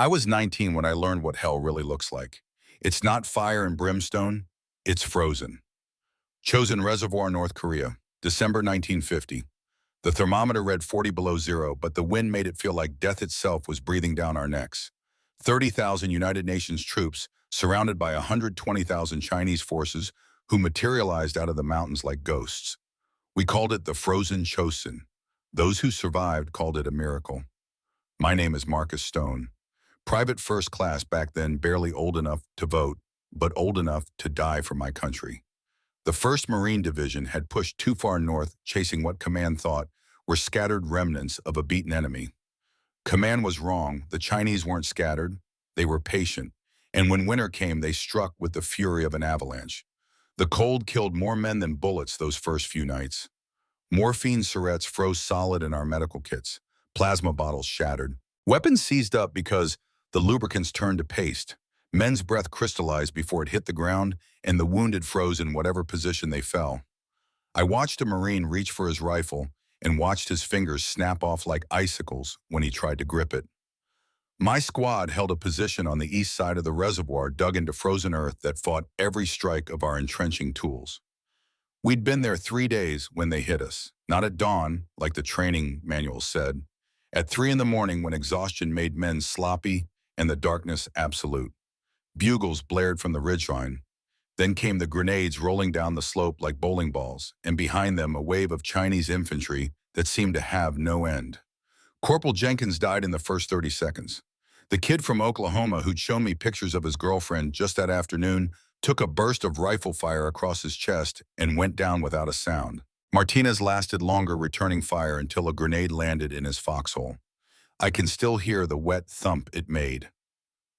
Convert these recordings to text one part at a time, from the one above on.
I was 19 when I learned what hell really looks like. It's not fire and brimstone, it's frozen. Chosin Reservoir, North Korea, December 1950. The thermometer read 40 below zero, but the wind made it feel like death itself was breathing down our necks. 30,000 United Nations troops surrounded by 120,000 Chinese forces who materialized out of the mountains like ghosts. We called it the frozen Chosin. Those who survived called it a miracle. My name is Marcus Stone. Private first class back then, barely old enough to vote, but old enough to die for my country. The 1st Marine Division had pushed too far north, chasing what Command thought were scattered remnants of a beaten enemy. Command was wrong. The Chinese weren't scattered. They were patient. And when winter came, they struck with the fury of an avalanche. The cold killed more men than bullets those first few nights. Morphine syrettes froze solid in our medical kits. Plasma bottles shattered. Weapons seized up because the lubricants turned to paste. Men's breath crystallized before it hit the ground, and the wounded froze in whatever position they fell. I watched a Marine reach for his rifle and watched his fingers snap off like icicles when he tried to grip it. My squad held a position on the east side of the reservoir dug into frozen earth that fought every strike of our entrenching tools. We'd been there 3 days when they hit us, not at dawn, like the training manual said, at 3 in the morning when exhaustion made men sloppy and the darkness absolute. Bugles blared from the ridgeline. Then came the grenades rolling down the slope like bowling balls, and behind them a wave of Chinese infantry that seemed to have no end. Corporal Jenkins died in the first 30 seconds. The kid from Oklahoma who'd shown me pictures of his girlfriend just that afternoon took a burst of rifle fire across his chest and went down without a sound. Martinez lasted longer, returning fire until a grenade landed in his foxhole. I can still hear the wet thump it made.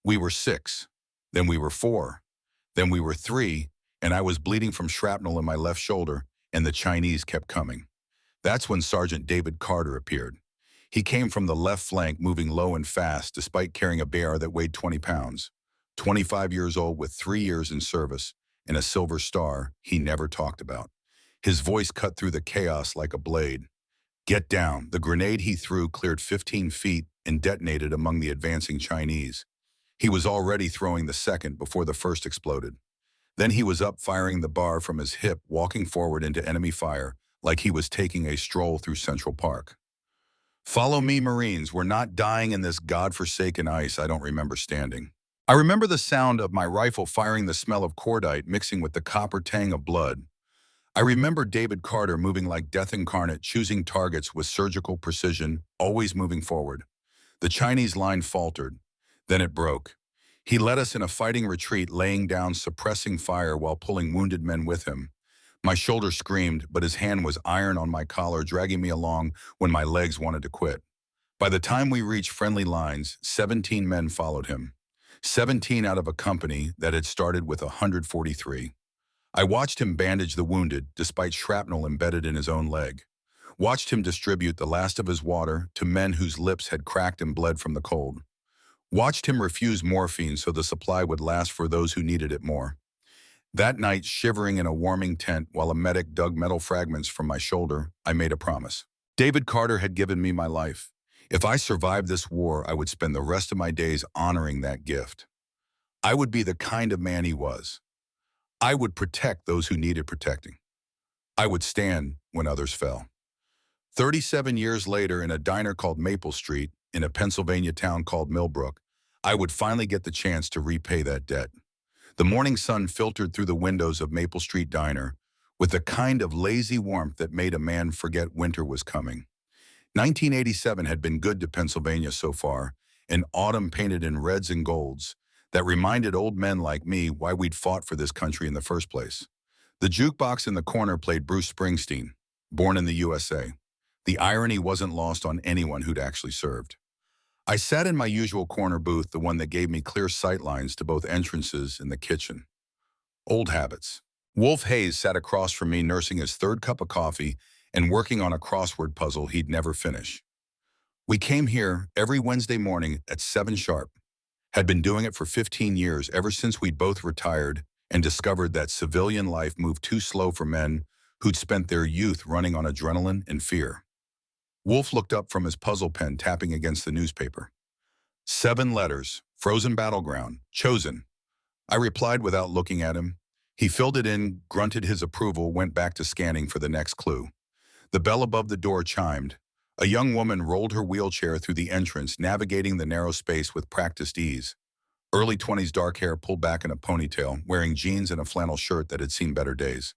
We were 6. Then we were 4. Then we were 3, and I was bleeding from shrapnel in my left shoulder, and the Chinese kept coming. That's when Sergeant David Carter appeared. He came from the left flank, moving low and fast, despite carrying a BR that weighed 20 pounds. 25 years old with 3 years in service and a silver star he never talked about. His voice cut through the chaos like a blade. Get down. The grenade he threw cleared 15 feet and detonated among the advancing Chinese. He was already throwing the second before the first exploded. Then he was up firing the bar from his hip, walking forward into enemy fire like he was taking a stroll through Central Park. Follow me, Marines. We're not dying in this godforsaken ice. I don't remember standing. I remember the sound of my rifle firing, the smell of cordite mixing with the copper tang of blood. I remember David Carter moving like death incarnate, choosing targets with surgical precision, always moving forward. The Chinese line faltered. Then it broke. He led us in a fighting retreat, laying down, suppressing fire while pulling wounded men with him. My shoulder screamed, but his hand was iron on my collar, dragging me along when my legs wanted to quit. By the time we reached friendly lines, 17 men followed him. 17 out of a company that had started with 143. I watched him bandage the wounded, despite shrapnel embedded in his own leg. Watched him distribute the last of his water to men whose lips had cracked and bled from the cold. Watched him refuse morphine so the supply would last for those who needed it more. That night, shivering in a warming tent while a medic dug metal fragments from my shoulder, I made a promise. David Carter had given me my life. If I survived this war, I would spend the rest of my days honoring that gift. I would be the kind of man he was. I would protect those who needed protecting. I would stand when others fell. 37 years later, in a diner called Maple Street, in a Pennsylvania town called Millbrook, I would finally get the chance to repay that debt. The morning sun filtered through the windows of Maple Street Diner with the kind of lazy warmth that made a man forget winter was coming. 1987 had been good to Pennsylvania so far, an autumn painted in reds and golds that reminded old men like me why we'd fought for this country in the first place. The jukebox in the corner played Bruce Springsteen, Born in the USA. The irony wasn't lost on anyone who'd actually served. I sat in my usual corner booth, the one that gave me clear sight lines to both entrances and the kitchen. Old habits. Wolf Hayes sat across from me, nursing his 3rd cup of coffee and working on a crossword puzzle he'd never finish. We came here every Wednesday morning at 7 sharp. Had been doing it for 15 years, ever since we'd both retired and discovered that civilian life moved too slow for men who'd spent their youth running on adrenaline and fear. Wolf looked up from his puzzle pen, tapping against the newspaper. 7 letters, frozen battleground, chosen. I replied without looking at him. He filled it in, grunted his approval, went back to scanning for the next clue. The bell above the door chimed. A young woman rolled her wheelchair through the entrance, navigating the narrow space with practiced ease. Early 20s, dark hair pulled back in a ponytail, wearing jeans and a flannel shirt that had seen better days.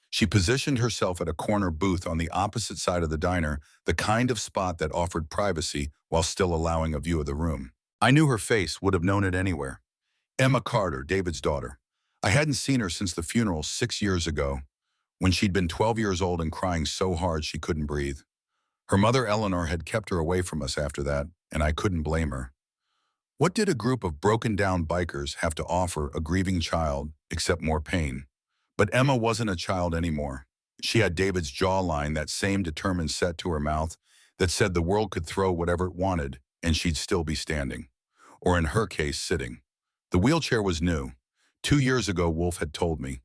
She positioned herself at a corner booth on the opposite side of the diner, the kind of spot that offered privacy while still allowing a view of the room. I knew her face, would have known it anywhere. Emma Carter, David's daughter. I hadn't seen her since the funeral 6 years ago, when she'd been 12 years old and crying so hard she couldn't breathe. Her mother, Eleanor, had kept her away from us after that, and I couldn't blame her. What did a group of broken-down bikers have to offer a grieving child except more pain? But Emma wasn't a child anymore. She had David's jawline, that same determined set to her mouth that said the world could throw whatever it wanted and she'd still be standing. Or in her case, sitting. The wheelchair was new. 2 years ago, Wolf had told me.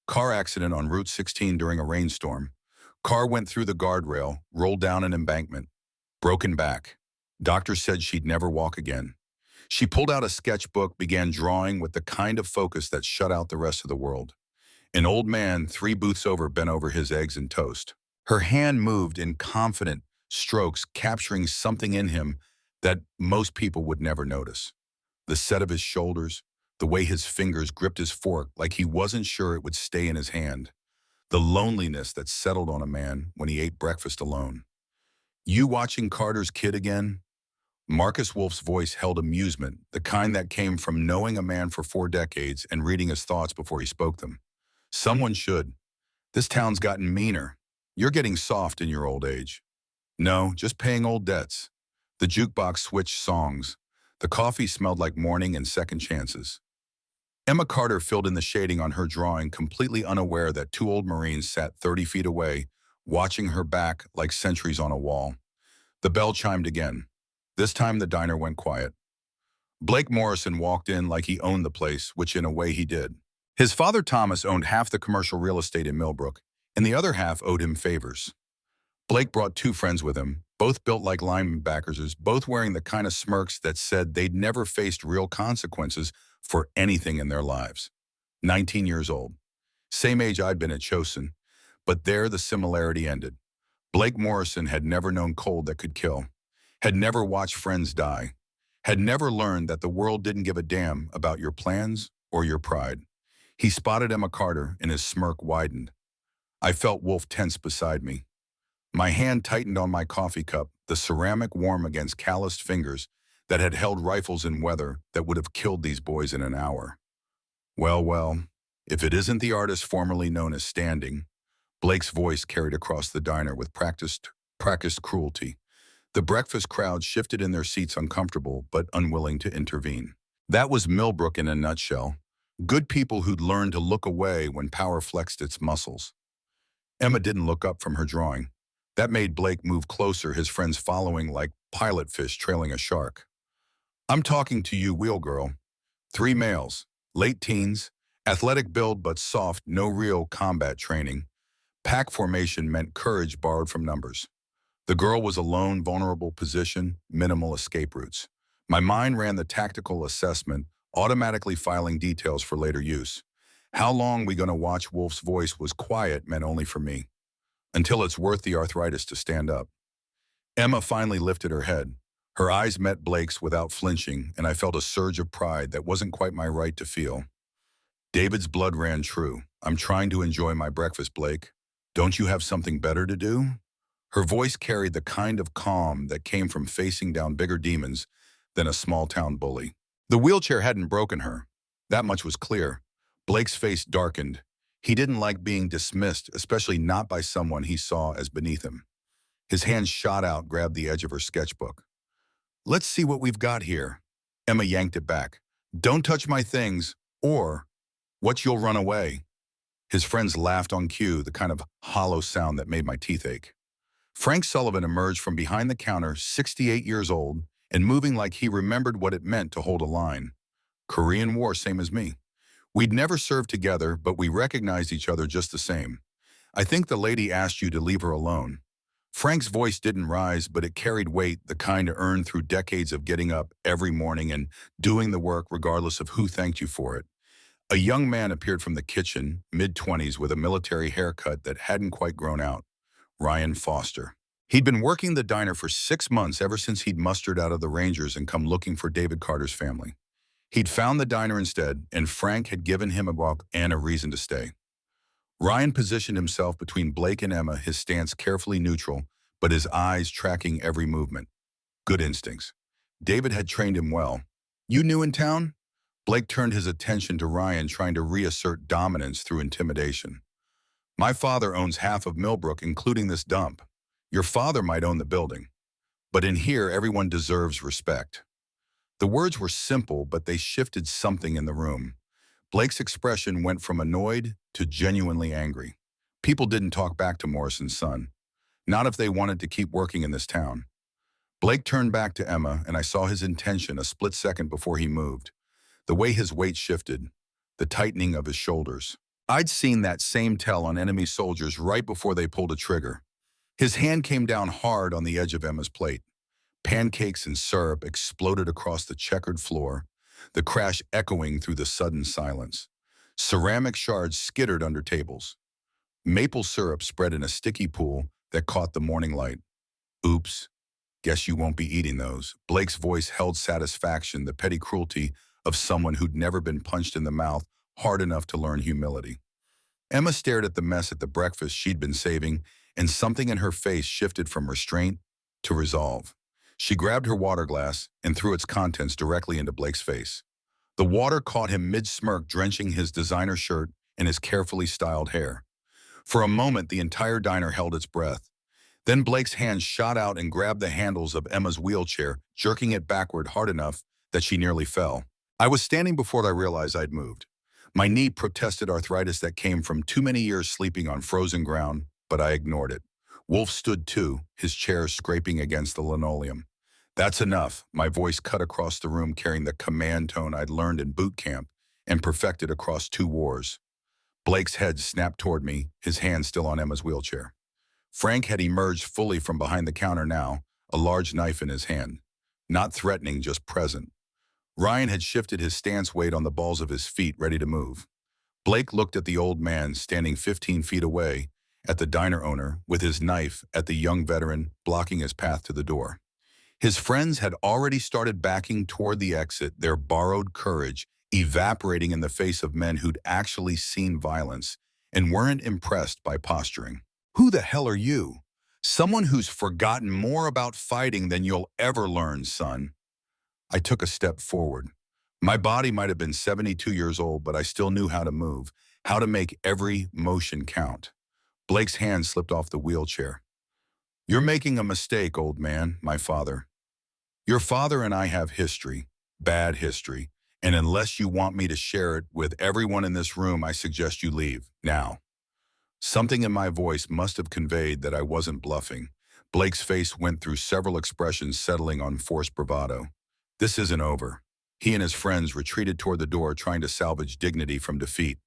Car accident on Route 16 during a rainstorm. Car went through the guardrail, rolled down an embankment. Broken back. Doctor said she'd never walk again. She pulled out a sketchbook, began drawing with the kind of focus that shut out the rest of the world. An old man, 3 booths over, bent over his eggs and toast. Her hand moved in confident strokes, capturing something in him that most people would never notice. The set of his shoulders, the way his fingers gripped his fork like he wasn't sure it would stay in his hand. The loneliness that settled on a man when he ate breakfast alone. "You watching Carter's Kid again?" Marcus Wolf's voice held amusement, the kind that came from knowing a man for 4 decades and reading his thoughts before he spoke them. "Someone should. This town's gotten meaner. You're getting soft in your old age." "No, just paying old debts." The jukebox switched songs. The coffee smelled like morning and second chances. Emma Carter filled in the shading on her drawing, completely unaware that 2 old Marines sat 30 feet away, watching her back like sentries on a wall. The bell chimed again. This time the diner went quiet. Blake Morrison walked in like he owned the place, which in a way he did. His father Thomas owned half the commercial real estate in Millbrook, and the other half owed him favors. Blake brought 2 friends with him, both built like linebackers, both wearing the kind of smirks that said they'd never faced real consequences for anything in their lives. 19 years old. Same age I'd been at Chosin, but there the similarity ended. Blake Morrison had never known cold that could kill, had never watched friends die, had never learned that the world didn't give a damn about your plans or your pride. He spotted Emma Carter and his smirk widened. I felt Wolf tense beside me. My hand tightened on my coffee cup, the ceramic warm against calloused fingers that had held rifles in weather that would have killed these boys in an hour. Well, if it isn't the artist formerly known as Standing. Blake's voice carried across the diner with practiced cruelty. The breakfast crowd shifted in their seats, uncomfortable but unwilling to intervene. That was Millbrook in a nutshell. Good people who'd learned to look away when power flexed its muscles. Emma didn't look up from her drawing. That made Blake move closer, his friends following like pilot fish trailing a shark. "I'm talking to you, wheel girl." 3 males, late teens, athletic build but soft, no real combat training. Pack formation meant courage borrowed from numbers. The girl was a lone, vulnerable position, minimal escape routes. My mind ran the tactical assessment, automatically filing details for later use. How long we gonna watch Wolf's voice was quiet meant only for me. Until it's worth the arthritis to stand up. Emma finally lifted her head. Her eyes met Blake's without flinching, and I felt a surge of pride that wasn't quite my right to feel. David's blood ran true. "I'm trying to enjoy my breakfast, Blake. Don't you have something better to do?" Her voice carried the kind of calm that came from facing down bigger demons than a small-town bully. The wheelchair hadn't broken her. That much was clear. Blake's face darkened. He didn't like being dismissed, especially not by someone he saw as beneath him. His hand shot out, grabbed the edge of her sketchbook. "Let's see what we've got here." Emma yanked it back. "Don't touch my things, or what, you'll run away." His friends laughed on cue, the kind of hollow sound that made my teeth ache. Frank Sullivan emerged from behind the counter, 68 years old, and moving like he remembered what it meant to hold a line. Korean War, same as me. We'd never served together, but we recognized each other just the same. "I think the lady asked you to leave her alone." Frank's voice didn't rise, but it carried weight, the kind earned through decades of getting up every morning and doing the work regardless of who thanked you for it. A young man appeared from the kitchen, mid-20s, with a military haircut that hadn't quite grown out. Ryan Foster. He'd been working the diner for 6 months ever since he'd mustered out of the Rangers and come looking for David Carter's family. He'd found the diner instead, and Frank had given him a walk and a reason to stay. Ryan positioned himself between Blake and Emma, his stance carefully neutral, but his eyes tracking every movement. Good instincts. David had trained him well. "You new in town?" Blake turned his attention to Ryan, trying to reassert dominance through intimidation. "My father owns half of Millbrook, including this dump. Your father might own the building. But in here, everyone deserves respect." The words were simple, but they shifted something in the room. Blake's expression went from annoyed to genuinely angry. People didn't talk back to Morrison's son. Not if they wanted to keep working in this town. Blake turned back to Emma, and I saw his intention a split second before he moved. The way his weight shifted, the tightening of his shoulders. I'd seen that same tell on enemy soldiers right before they pulled a trigger. His hand came down hard on the edge of Emma's plate. Pancakes and syrup exploded across the checkered floor, the crash echoing through the sudden silence. Ceramic shards skittered under tables. Maple syrup spread in a sticky pool that caught the morning light. "Oops, guess you won't be eating those." Blake's voice held satisfaction, the petty cruelty of someone who'd never been punched in the mouth hard enough to learn humility. Emma stared at the mess at the breakfast she'd been saving, and something in her face shifted from restraint to resolve. She grabbed her water glass and threw its contents directly into Blake's face. The water caught him mid-smirk, drenching his designer shirt and his carefully styled hair. For a moment, the entire diner held its breath. Then Blake's hand shot out and grabbed the handles of Emma's wheelchair, jerking it backward hard enough that she nearly fell. I was standing before I realized I'd moved. My knee protested arthritis that came from too many years sleeping on frozen ground, but I ignored it. Wolf stood too, his chair scraping against the linoleum. "That's enough." My voice cut across the room, carrying the command tone I'd learned in boot camp and perfected across 2 wars. Blake's head snapped toward me, his hand still on Emma's wheelchair. Frank had emerged fully from behind the counter now, a large knife in his hand. Not threatening, just present. Ryan had shifted his stance weight on the balls of his feet, ready to move. Blake looked at the old man standing 15 feet away, at the diner owner, with his knife, at the young veteran blocking his path to the door. His friends had already started backing toward the exit, their borrowed courage evaporating in the face of men who'd actually seen violence and weren't impressed by posturing. "Who the hell are you?" "Someone who's forgotten more about fighting than you'll ever learn, son." I took a step forward. My body might have been 72 years old, but I still knew how to move, how to make every motion count. Blake's hand slipped off the wheelchair. "You're making a mistake, old man," my father. "Your father and I have history, bad history, and unless you want me to share it with everyone in this room, I suggest you leave, now." Something in my voice must have conveyed that I wasn't bluffing. Blake's face went through several expressions, settling on forced bravado. "This isn't over." He and his friends retreated toward the door, trying to salvage dignity from defeat.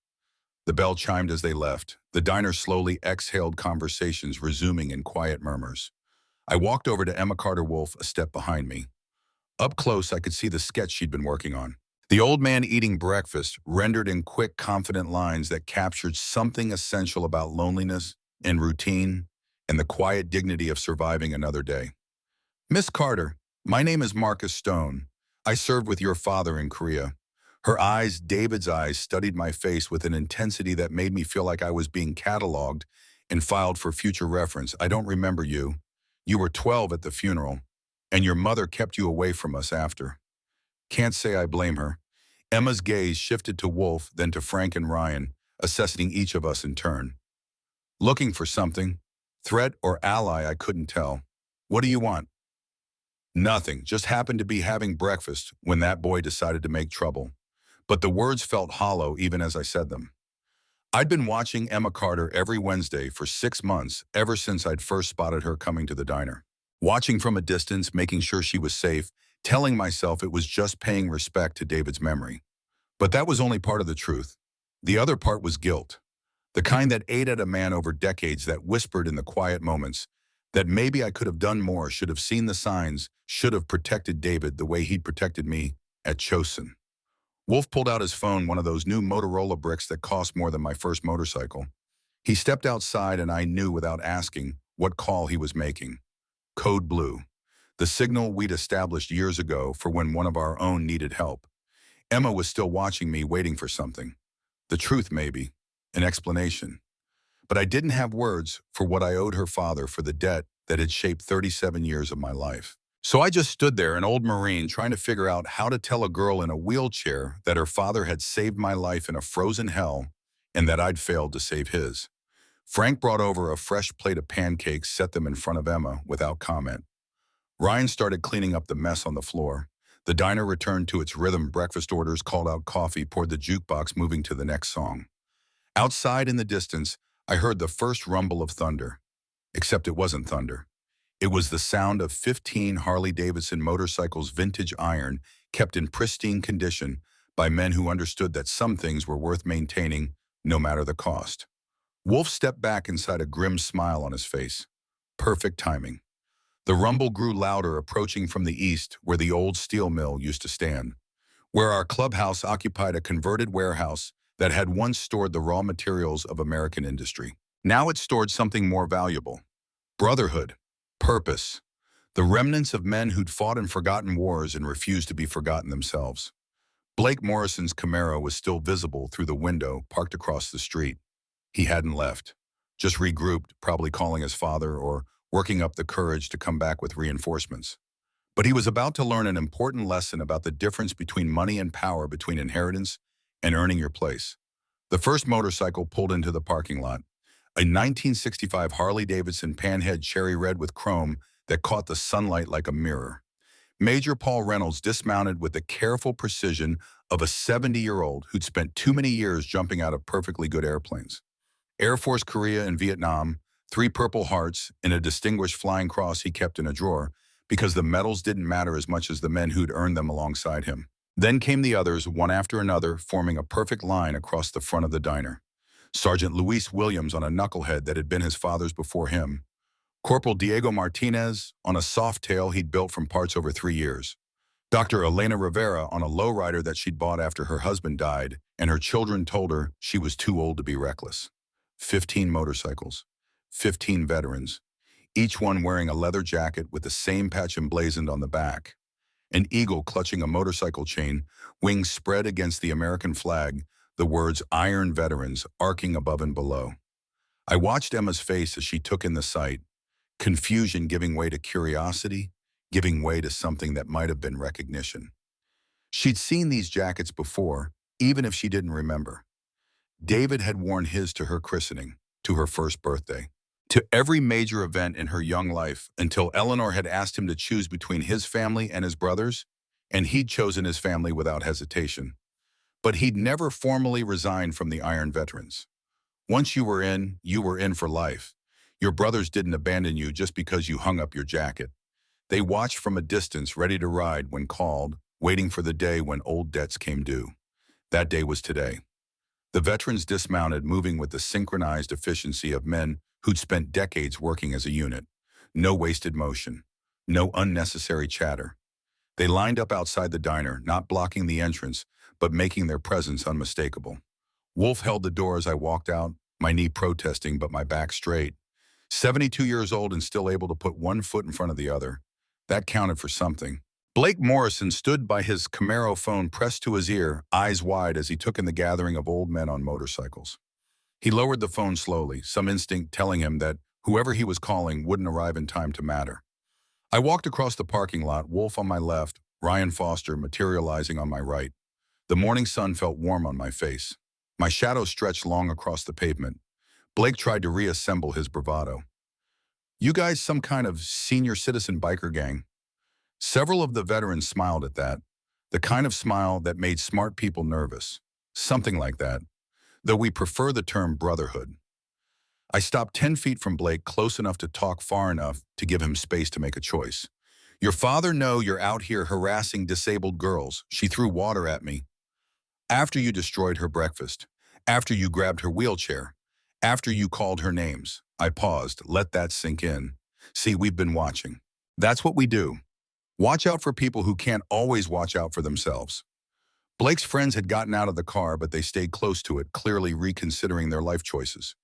The bell chimed as they left. The diner slowly exhaled, conversations resuming in quiet murmurs. I walked over to Emma Carter Wolf, a step behind me. Up close, I could see the sketch she'd been working on. The old man eating breakfast, rendered in quick, confident lines that captured something essential about loneliness and routine and the quiet dignity of surviving another day. "Miss Carter, my name is Marcus Stone. I served with your father in Korea." Her eyes, David's eyes, studied my face with an intensity that made me feel like I was being cataloged and filed for future reference. "I don't remember you. You were 12 at the funeral, and your mother kept you away from us after." Can't say I blame her. Emma's gaze shifted to Wolf, then to Frank and Ryan, assessing each of us in turn. "Looking for something? Threat or ally, I couldn't tell. What do you want?" "Nothing, just happened to be having breakfast when that boy decided to make trouble." But the words felt hollow even as I said them. I'd been watching Emma Carter every Wednesday for 6 months, ever since I'd first spotted her coming to the diner. Watching from a distance, making sure she was safe, telling myself it was just paying respect to David's memory. But that was only part of the truth. The other part was guilt. The kind that ate at a man over decades, that whispered in the quiet moments, That maybe I could have done more, should have seen the signs, should have protected David the way he'd protected me at Chosin. Wolf pulled out his phone, one of those new Motorola bricks that cost more than my first motorcycle. He stepped outside and I knew without asking what call he was making. Code Blue. The signal we'd established years ago for when one of our own needed help. Emma was still watching me, waiting for something. The truth, maybe. An explanation. But I didn't have words for what I owed her father for the debt that had shaped 37 years of my life. So I just stood there, an old Marine, trying to figure out how to tell a girl in a wheelchair that her father had saved my life in a frozen hell and that I'd failed to save his. Frank brought over a fresh plate of pancakes, set them in front of Emma without comment. Ryan started cleaning up the mess on the floor. The diner returned to its rhythm, breakfast orders, called out coffee, poured the jukebox, moving to the next song. Outside in the distance, I heard the first rumble of thunder. Except it wasn't thunder. It was the sound of 15 Harley-Davidson motorcycles, vintage iron, kept in pristine condition by men who understood that some things were worth maintaining no matter the cost. Wolf stepped back inside, a grim smile on his face. Perfect timing. The rumble grew louder, approaching from the east where the old steel mill used to stand, where our clubhouse occupied a converted warehouse that had once stored the raw materials of American industry. Now it stored something more valuable. Brotherhood. Purpose. The remnants of men who'd fought in forgotten wars and refused to be forgotten themselves. Blake Morrison's Camaro was still visible through the window, parked across the street. He hadn't left. Just regrouped, probably calling his father or working up the courage to come back with reinforcements. But he was about to learn an important lesson about the difference between money and power, between inheritance and earning your place. The first motorcycle pulled into the parking lot. A 1965 Harley-Davidson Panhead cherry red with chrome that caught the sunlight like a mirror. Major Paul Reynolds dismounted with the careful precision of a 70-year-old who'd spent too many years jumping out of perfectly good airplanes. Air Force, Korea, and Vietnam, 3 Purple Hearts, and a distinguished Flying Cross he kept in a drawer, because the medals didn't matter as much as the men who'd earned them alongside him. Then came the others, one after another, forming a perfect line across the front of the diner. Sergeant Luis Williams on a knucklehead that had been his father's before him. Corporal Diego Martinez on a soft tail he'd built from parts over 3 years. Dr. Elena Rivera on a lowrider that she'd bought after her husband died, and her children told her she was too old to be reckless. 15 motorcycles. 15 veterans. Each one wearing a leather jacket with the same patch emblazoned on the back. An eagle clutching a motorcycle chain, wings spread against the American flag, the words "Iron Veterans" arcing above and below. I watched Emma's face as she took in the sight, confusion giving way to curiosity, giving way to something that might have been recognition. She'd seen these jackets before, even if she didn't remember. David had worn his to her christening, to her first birthday, to every major event in her young life, until Eleanor had asked him to choose between his family and his brothers, and he'd chosen his family without hesitation. But he'd never formally resigned from the Iron Veterans. Once you were in for life. Your brothers didn't abandon you just because you hung up your jacket. They watched from a distance, ready to ride when called, waiting for the day when old debts came due. That day was today. The veterans dismounted, moving with the synchronized efficiency of men who'd spent decades working as a unit. No wasted motion. No unnecessary chatter. They lined up outside the diner, not blocking the entrance, but making their presence unmistakable. Wolf held the door as I walked out, my knee protesting but my back straight. 72 years old and still able to put one foot in front of the other. That counted for something. Blake Morrison stood by his Camaro phone pressed to his ear, eyes wide as he took in the gathering of old men on motorcycles. He lowered the phone slowly, some instinct telling him that whoever he was calling wouldn't arrive in time to matter. I walked across the parking lot, Wolf on my left, Ryan Foster materializing on my right. The morning sun felt warm on my face. My shadow stretched long across the pavement. Blake tried to reassemble his bravado. "You guys some kind of senior citizen biker gang?" Several of the veterans smiled at that, the kind of smile that made smart people nervous. Something like that, though we prefer the term brotherhood. I stopped 10 feet from Blake, close enough to talk, far enough to give him space to make a choice. "Your father know you're out here harassing disabled girls." She threw water at me. "After you destroyed her breakfast, after you grabbed her wheelchair, after you called her names." I paused, let that sink in. See, we've been watching. That's what we do. Watch out for people who can't always watch out for themselves. Blake's friends had gotten out of the car, but they stayed close to it, clearly reconsidering their life choices.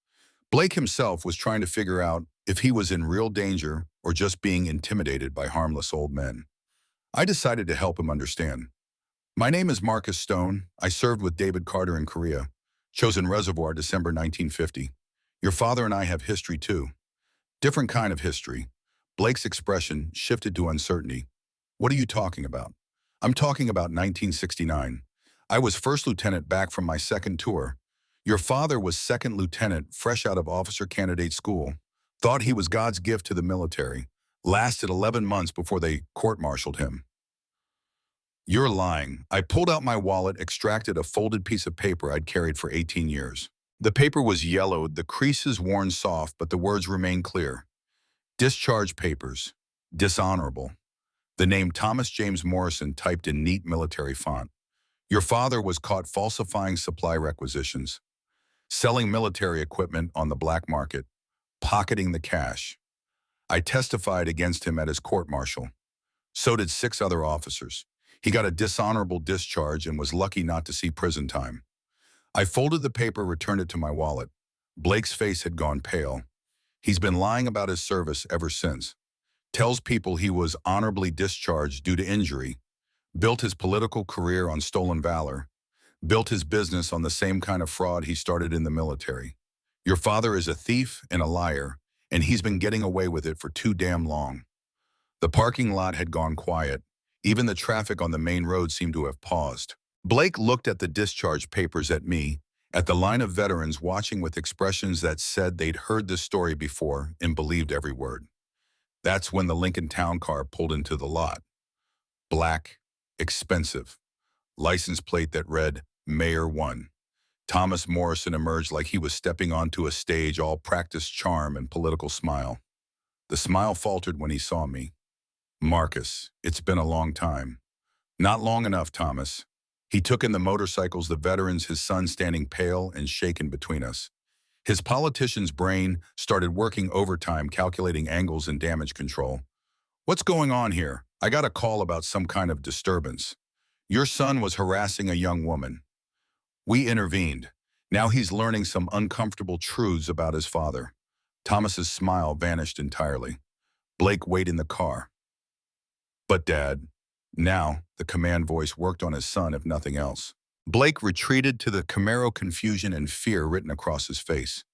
Blake himself was trying to figure out if he was in real danger or just being intimidated by harmless old men. I decided to help him understand. My name is Marcus Stone. I served with David Carter in Korea. Chosen Reservoir, December 1950. Your father and I have history too. Different kind of history. Blake's expression shifted to uncertainty. What are you talking about? I'm talking about 1969. I was first lieutenant back from my second tour. Your father was second lieutenant, fresh out of officer candidate school. Thought he was God's gift to the military. Lasted 11 months before they court-martialed him. You're lying. I pulled out my wallet, extracted a folded piece of paper I'd carried for 18 years. The paper was yellowed, the creases worn soft, but the words remained clear. Discharge papers. Dishonorable. The name Thomas James Morrison typed in neat military font. Your father was caught falsifying supply requisitions, selling military equipment on the black market, pocketing the cash. I testified against him at his court-martial. So did 6 other officers. He got a dishonorable discharge and was lucky not to see prison time. I folded the paper, returned it to my wallet. Blake's face had gone pale. He's been lying about his service ever since. Tells people he was honorably discharged due to injury. Built his political career on stolen valor. Built his business on the same kind of fraud he started in the military. Your father is a thief and a liar, and he's been getting away with it for too damn long. The parking lot had gone quiet. Even the traffic on the main road seemed to have paused. Blake looked at the discharge papers, at me, at the line of veterans watching with expressions that said they'd heard this story before and believed every word. That's when the Lincoln Town car pulled into the lot. Black, expensive. License plate that read, Mayor 1. Thomas Morrison emerged like he was stepping onto a stage, all practiced charm and political smile. The smile faltered when he saw me. Marcus, it's been a long time. Not long enough, Thomas. He took in the motorcycles, the veterans, his son standing pale and shaken between us. His politician's brain started working overtime, calculating angles and damage control. What's going on here? I got a call about some kind of disturbance. Your son was harassing a young woman. We intervened. Now he's learning some uncomfortable truths about his father. Thomas's smile vanished entirely. Blake waited in the car. But Dad, now the command voice worked on his son, if nothing else. Blake retreated to the Camaro, confusion and fear written across his face.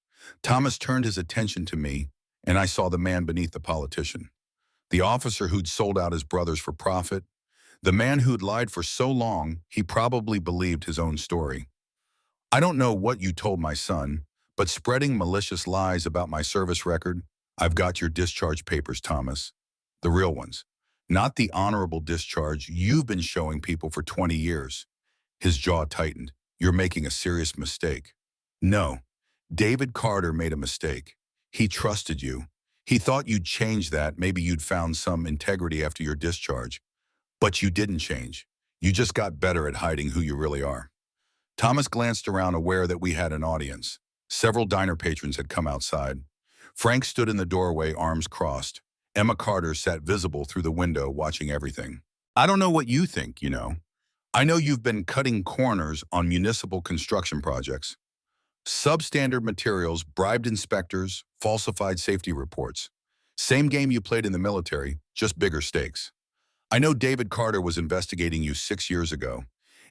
Thomas turned his attention to me, and I saw the man beneath the politician. The officer who'd sold out his brothers for profit. The man who'd lied for so long, he probably believed his own story. I don't know what you told my son, but spreading malicious lies about my service record, I've got your discharge papers, Thomas. The real ones. Not the honorable discharge you've been showing people for 20 years. His jaw tightened. You're making a serious mistake. No, David Carter made a mistake. He trusted you. He thought you'd change that. Maybe you'd found some integrity after your discharge. But you didn't change. You just got better at hiding who you really are. Thomas glanced around, aware that we had an audience. Several diner patrons had come outside. Frank stood in the doorway, arms crossed. Emma Carter sat visible through the window, watching everything. I don't know what you think, you know. I know you've been cutting corners on municipal construction projects. Substandard materials, bribed inspectors, falsified safety reports. Same game you played in the military, just bigger stakes. I know David Carter was investigating you 6 years ago,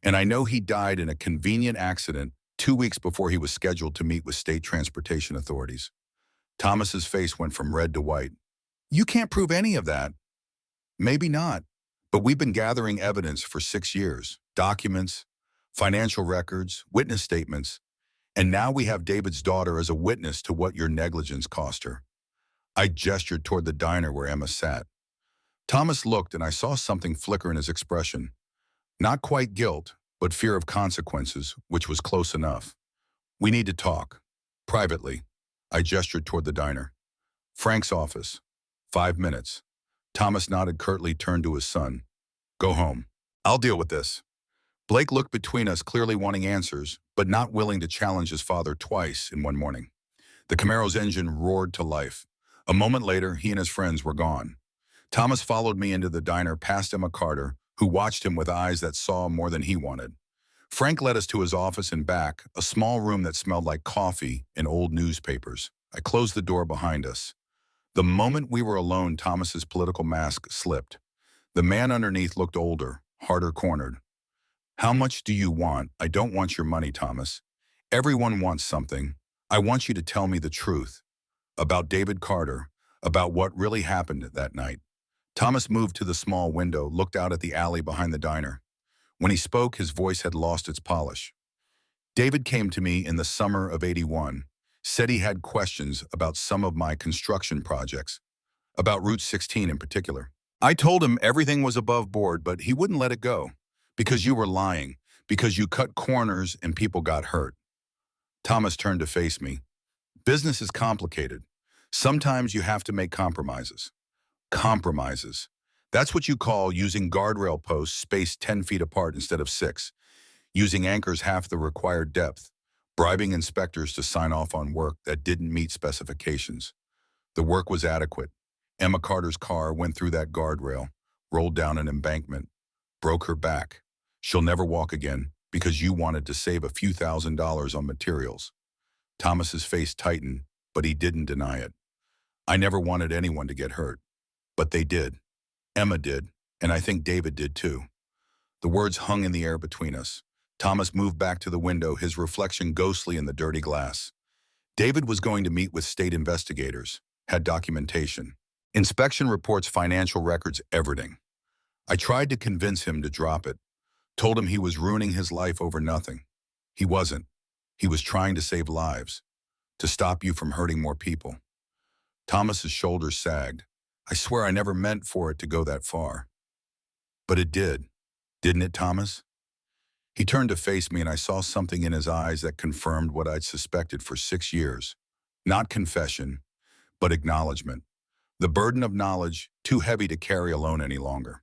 and I know he died in a convenient accident 2 weeks before he was scheduled to meet with state transportation authorities. Thomas's face went from red to white. You can't prove any of that. Maybe not, but we've been gathering evidence for 6 years. Documents, financial records, witness statements, and now we have David's daughter as a witness to what your negligence cost her. I gestured toward the diner where Emma sat. Thomas looked, and I saw something flicker in his expression. Not quite guilt, but fear of consequences, which was close enough. We need to talk. Privately. I gestured toward the diner. Frank's office. 5 minutes. Thomas nodded curtly, turned to his son. Go home. I'll deal with this. Blake looked between us, clearly wanting answers, but not willing to challenge his father twice in one morning. The Camaro's engine roared to life. A moment later, he and his friends were gone. Thomas followed me into the diner past Emma Carter, who watched him with eyes that saw more than he wanted. Frank led us to his office and back, a small room that smelled like coffee and old newspapers. I closed the door behind us. The moment we were alone, Thomas's political mask slipped. The man underneath looked older, harder cornered. How much do you want? I don't want your money, Thomas. Everyone wants something. I want you to tell me the truth. About David Carter, about what really happened that night. Thomas moved to the small window, looked out at the alley behind the diner. When he spoke, his voice had lost its polish. David came to me in the summer of '81, said he had questions about some of my construction projects, about Route 16 in particular. I told him everything was above board, but he wouldn't let it go. Because you were lying, because you cut corners and people got hurt. Thomas turned to face me. Business is complicated. Sometimes you have to make compromises. Compromises. That's what you call using guardrail posts spaced 10 feet apart instead of 6, using anchors half the required depth, bribing inspectors to sign off on work that didn't meet specifications. The work was adequate. Emma Carter's car went through that guardrail, rolled down an embankment, broke her back. She'll never walk again because you wanted to save a few $1,000s on materials. Thomas's face tightened, but he didn't deny it. I never wanted anyone to get hurt, but they did. Emma did, and I think David did too. The words hung in the air between us. Thomas moved back to the window, his reflection ghostly in the dirty glass. David was going to meet with state investigators, had documentation. Inspection reports, financial records, everything. I tried to convince him to drop it, told him he was ruining his life over nothing. He wasn't. He was trying to save lives, to stop you from hurting more people. Thomas's shoulders sagged. I swear I never meant for it to go that far. But it did, didn't it, Thomas? He turned to face me and I saw something in his eyes that confirmed what I'd suspected for 6 years. Not confession, but acknowledgement. The burden of knowledge too heavy to carry alone any longer.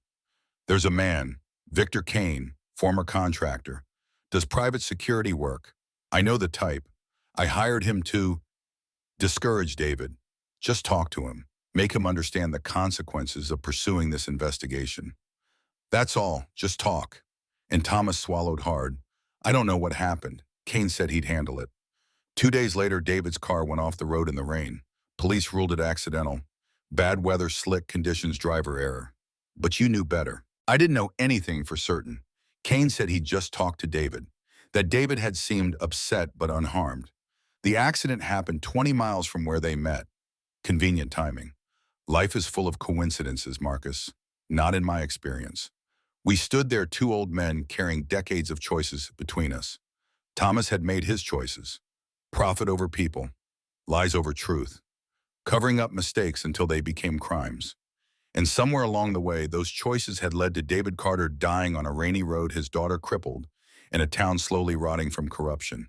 There's a man, Victor Kane, former contractor, does private security work. I know the type. I hired him to discourage David. Just talk to him. Make him understand the consequences of pursuing this investigation. That's all, just talk. And Thomas swallowed hard. I don't know what happened. Kane said he'd handle it. 2 days later, David's car went off the road in the rain. Police ruled it accidental. Bad weather, slick conditions, driver error. But you knew better. I didn't know anything for certain. Kane said he'd just talked to David, that David had seemed upset but unharmed. The accident happened 20 miles from where they met. Convenient timing. Life is full of coincidences, Marcus. Not in my experience. We stood there, 2 old men carrying decades of choices between us. Thomas had made his choices. Profit over people. Lies over truth. Covering up mistakes until they became crimes. And somewhere along the way, those choices had led to David Carter dying on a rainy road, his daughter crippled, and a town slowly rotting from corruption.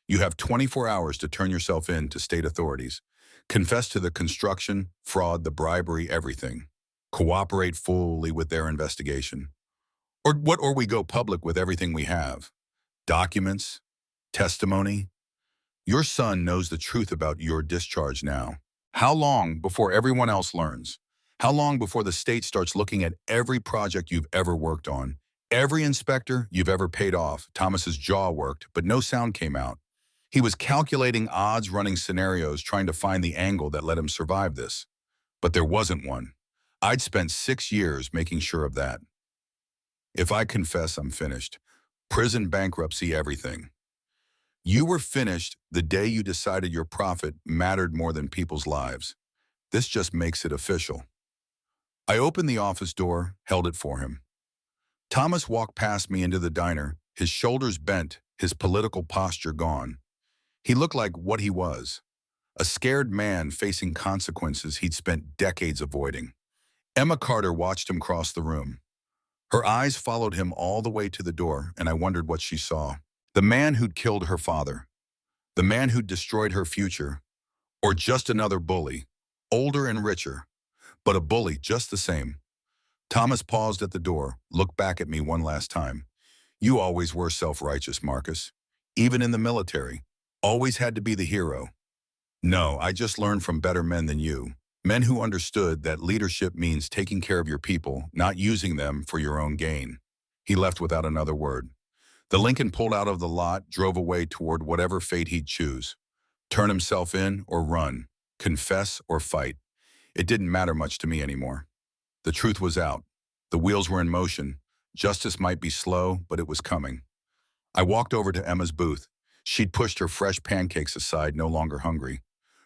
You have 24 hours to turn yourself in to state authorities. Confess to the construction, fraud, the bribery, everything. Cooperate fully with their investigation. Or we go public with everything we have. Documents, testimony. Your son knows the truth about your discharge now. How long before everyone else learns? How long before the state starts looking at every project you've ever worked on? Every inspector you've ever paid off? Thomas's jaw worked, but no sound came out. He was calculating odds, running scenarios, trying to find the angle that let him survive this. But there wasn't one. I'd spent 6 years making sure of that. If I confess, I'm finished. Prison, bankruptcy, everything. You were finished the day you decided your profit mattered more than people's lives. This just makes it official. I opened the office door, held it for him. Thomas walked past me into the diner, his shoulders bent, his political posture gone. He looked like what he was, a scared man facing consequences he'd spent decades avoiding. Emma Carter watched him cross the room. Her eyes followed him all the way to the door, and I wondered what she saw. The man who'd killed her father, the man who'd destroyed her future, or just another bully, older and richer, but a bully just the same. Thomas paused at the door, looked back at me one last time. You always were self-righteous, Marcus. Even in the military. Always had to be the hero. No, I just learned from better men than you. Men who understood that leadership means taking care of your people, not using them for your own gain. He left without another word. The Lincoln pulled out of the lot, drove away toward whatever fate he'd choose. Turn himself in or run, confess or fight. It didn't matter much to me anymore. The truth was out. The wheels were in motion. Justice might be slow, but it was coming. I walked over to Emma's booth. She'd pushed her fresh pancakes aside, no longer hungry.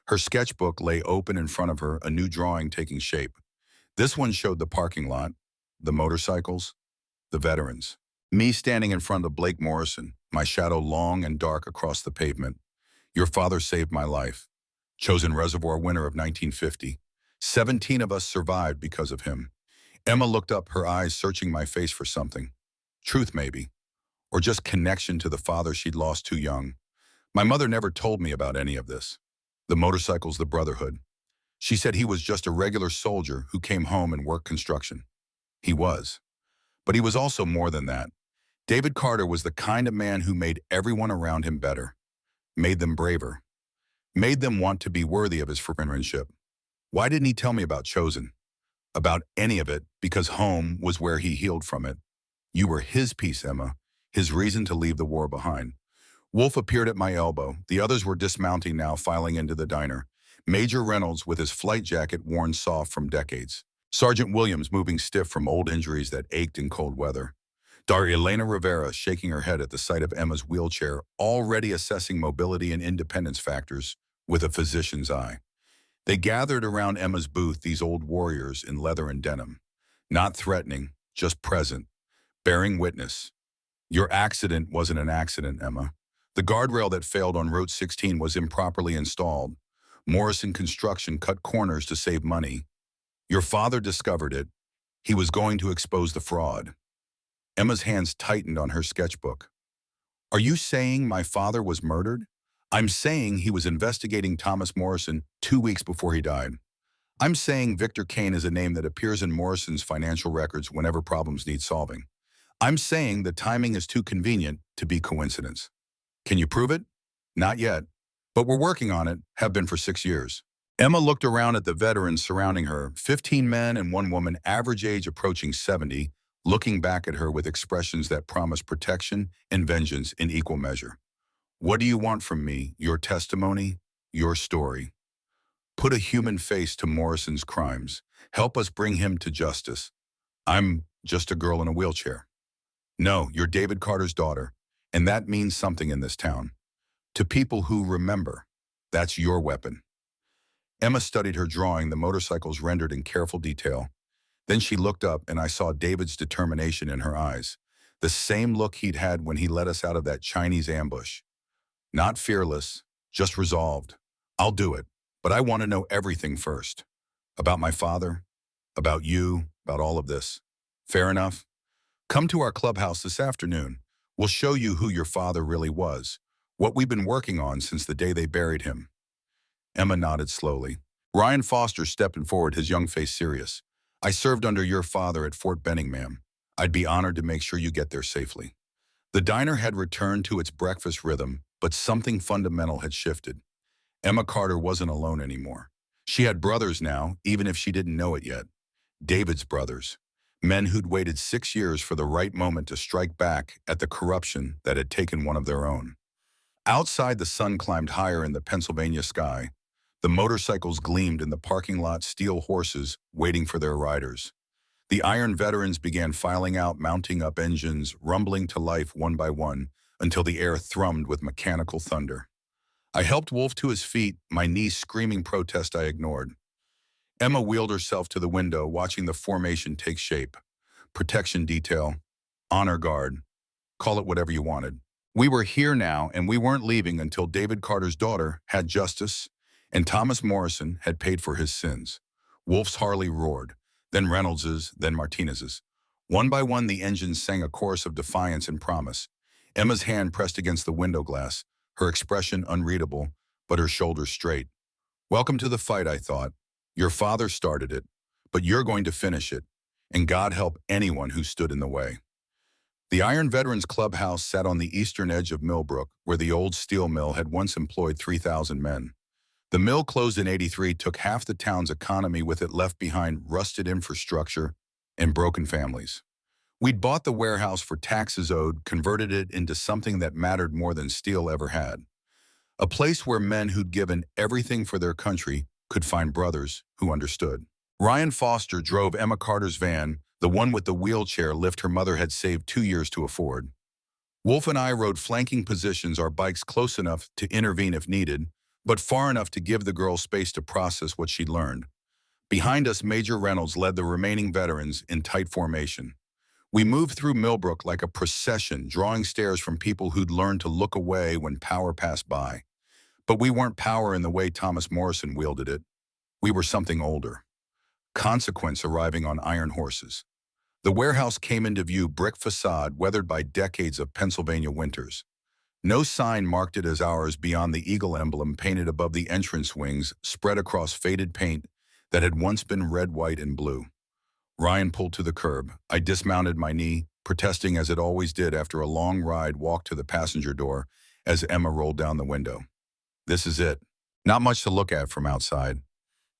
Her sketchbook lay open in front of her, a new drawing taking shape. This one showed the parking lot, the motorcycles, the veterans. Me standing in front of Blake Morrison, my shadow long and dark across the pavement. Your father saved my life. Chosen Reservoir winner of 1950. 17 of us survived because of him. Emma looked up, her eyes searching my face for something. Truth, maybe. Or just connection to the father she'd lost too young. My mother never told me about any of this. The motorcycles, the brotherhood. She said he was just a regular soldier who came home and worked construction. He was. But he was also more than that. David Carter was the kind of man who made everyone around him better, made them braver, made them want to be worthy of his friendship. Why didn't he tell me about Chosen? About any of it, because home was where he healed from it. You were his piece, Emma, his reason to leave the war behind. Wolf appeared at my elbow. The others were dismounting now, filing into the diner. Major Reynolds with his flight jacket worn soft from decades. Sergeant Williams moving stiff from old injuries that ached in cold weather. Daria Elena Rivera shaking her head at the sight of Emma's wheelchair, already assessing mobility and independence factors with a physician's eye. They gathered around Emma's booth, these old warriors in leather and denim. Not threatening, just present, bearing witness. Your accident wasn't an accident, Emma. The guardrail that failed on Route 16 was improperly installed. Morrison Construction cut corners to save money. Your father discovered it. He was going to expose the fraud. Emma's hands tightened on her sketchbook. Are you saying my father was murdered? I'm saying he was investigating Thomas Morrison 2 weeks before he died. I'm saying Victor Kane is a name that appears in Morrison's financial records whenever problems need solving. I'm saying the timing is too convenient to be coincidence. Can you prove it? Not yet. But we're working on it, have been for 6 years. Emma looked around at the veterans surrounding her, 15 men and 1 woman, average age approaching 70, looking back at her with expressions that promised protection and vengeance in equal measure. What do you want from me? Your testimony? Your story? Put a human face to Morrison's crimes. Help us bring him to justice. I'm just a girl in a wheelchair. No, you're David Carter's daughter, and that means something in this town. To people who remember, that's your weapon. Emma studied her drawing, the motorcycles rendered in careful detail. Then she looked up, and I saw David's determination in her eyes, the same look he'd had when he led us out of that Chinese ambush. Not fearless, just resolved. I'll do it, but I want to know everything first. About my father, about you, about all of this. Fair enough? Come to our clubhouse this afternoon. We'll show you who your father really was, what we've been working on since the day they buried him. Emma nodded slowly. Ryan Foster stepping forward, his young face serious. I served under your father at Fort Benning, ma'am. I'd be honored to make sure you get there safely. The diner had returned to its breakfast rhythm, but something fundamental had shifted. Emma Carter wasn't alone anymore. She had brothers now, even if she didn't know it yet. David's brothers. Men who'd waited 6 years for the right moment to strike back at the corruption that had taken one of their own. Outside, the sun climbed higher in the Pennsylvania sky. The motorcycles gleamed in the parking lot, steel horses waiting for their riders. The iron veterans began filing out, mounting up engines, rumbling to life one by one, until the air thrummed with mechanical thunder. I helped Wolf to his feet, my niece screaming protest I ignored. Emma wheeled herself to the window, watching the formation take shape. Protection detail, honor guard, call it whatever you wanted. We were here now, and we weren't leaving until David Carter's daughter had justice, and Thomas Morrison had paid for his sins. Wolf's Harley roared, then Reynolds's, then Martinez's. One by one, the engines sang a chorus of defiance and promise. Emma's hand pressed against the window glass, her expression unreadable, but her shoulders straight. Welcome to the fight, I thought. Your father started it, but you're going to finish it, and God help anyone who stood in the way. The Iron Veterans Clubhouse sat on the eastern edge of Millbrook, where the old steel mill had once employed 3,000 men. The mill closed in '83, took half the town's economy with it, left behind rusted infrastructure and broken families. We'd bought the warehouse for taxes owed, converted it into something that mattered more than steel ever had. A place where men who'd given everything for their country could find brothers who understood. Ryan Foster drove Emma Carter's van, the one with the wheelchair lift her mother had saved 2 years to afford. Wolf and I rode flanking positions, our bikes close enough to intervene if needed, but far enough to give the girl space to process what she'd learned. Behind us, Major Reynolds led the remaining veterans in tight formation. We moved through Millbrook like a procession, drawing stares from people who'd learned to look away when power passed by. But we weren't power in the way Thomas Morrison wielded it. We were something older. Consequence arriving on iron horses. The warehouse came into view, brick facade weathered by decades of Pennsylvania winters. No sign marked it as ours beyond the eagle emblem painted above the entrance wings, spread across faded paint that had once been red, white, and blue. Ryan pulled to the curb. I dismounted, my knee protesting as it always did after a long ride, walked to the passenger door as Emma rolled down the window. This is it. Not much to look at from outside.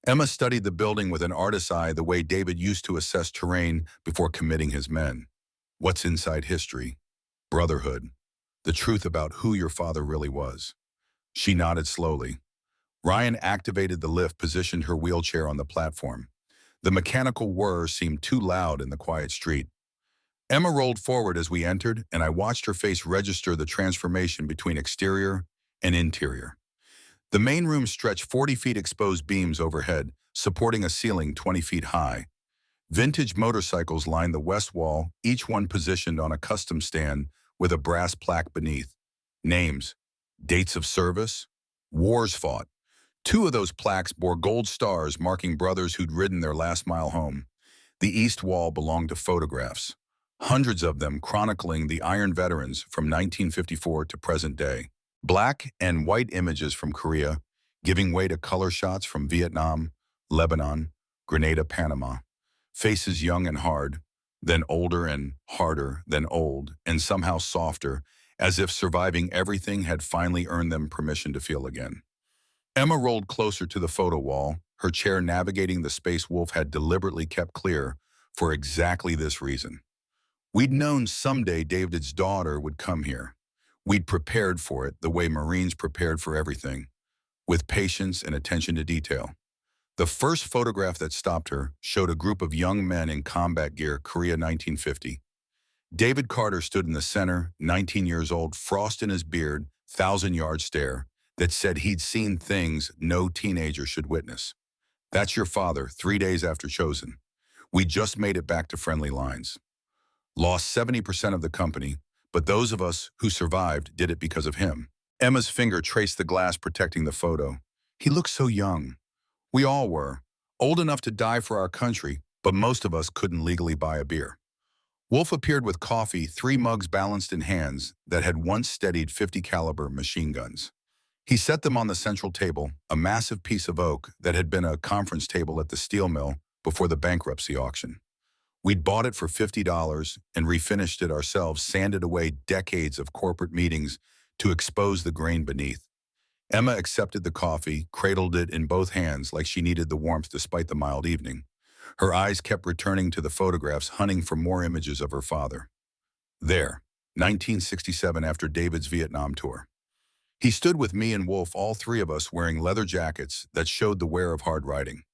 Emma studied the building with an artist's eye, the way David used to assess terrain before committing his men. What's inside history? Brotherhood. The truth about who your father really was. She nodded slowly. Ryan activated the lift, positioned her wheelchair on the platform. The mechanical whir seemed too loud in the quiet street. Emma rolled forward as we entered, and I watched her face register the transformation between exterior and interior. The main room stretched 40 feet, exposed beams overhead, supporting a ceiling 20 feet high. Vintage motorcycles lined the west wall, each one positioned on a custom stand with a brass plaque beneath. Names, dates of service, wars fought. 2 of those plaques bore gold stars marking brothers who'd ridden their last mile home. The east wall belonged to photographs, hundreds of them chronicling the Iron Veterans from 1954 to present day. Black and white images from Korea, giving way to color shots from Vietnam, Lebanon, Grenada, Panama. Faces young and hard, then older and harder, then old, and somehow softer, as if surviving everything had finally earned them permission to feel again. Emma rolled closer to the photo wall, her chair navigating the space Wolf had deliberately kept clear for exactly this reason. We'd known someday David's daughter would come here. We'd prepared for it the way Marines prepared for everything, with patience and attention to detail. The first photograph that stopped her showed a group of young men in combat gear, Korea 1950. David Carter stood in the center, 19 years old, frost in his beard, 1,000-yard stare that said he'd seen things no teenager should witness. That's your father, 3 days after chosen. We just made it back to friendly lines. Lost 70% of the company, but those of us who survived did it because of him. Emma's finger traced the glass protecting the photo. He looked so young. We all were. Old enough to die for our country, but most of us couldn't legally buy a beer. Wolf appeared with coffee, 3 mugs balanced in hands that had once steadied .50 caliber machine guns. He set them on the central table, a massive piece of oak that had been a conference table at the steel mill before the bankruptcy auction. We'd bought it for $50 and refinished it ourselves, sanded away decades of corporate meetings to expose the grain beneath. Emma accepted the coffee, cradled it in both hands like she needed the warmth despite the mild evening. Her eyes kept returning to the photographs, hunting for more images of her father. There, 1967, after David's Vietnam tour. He stood with me and Wolf, all 3 of us wearing leather jackets that showed the wear of hard riding.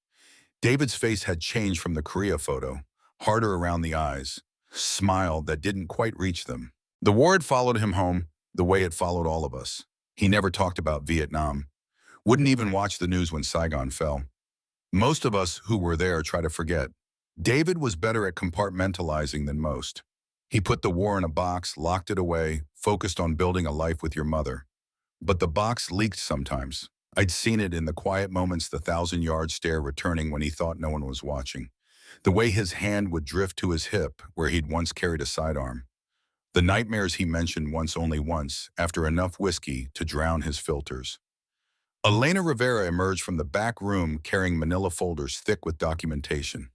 David's face had changed from the Korea photo, harder around the eyes, smile that didn't quite reach them. The war had followed him home the way it followed all of us. He never talked about Vietnam, wouldn't even watch the news when Saigon fell. Most of us who were there try to forget. David was better at compartmentalizing than most. He put the war in a box, locked it away, focused on building a life with your mother. But the box leaked sometimes. I'd seen it in the quiet moments, the 1,000-yard stare returning when he thought no one was watching. The way his hand would drift to his hip where he'd once carried a sidearm. The nightmares he mentioned only once, after enough whiskey to drown his filters. Elena Rivera emerged from the back room carrying manila folders thick with documentation.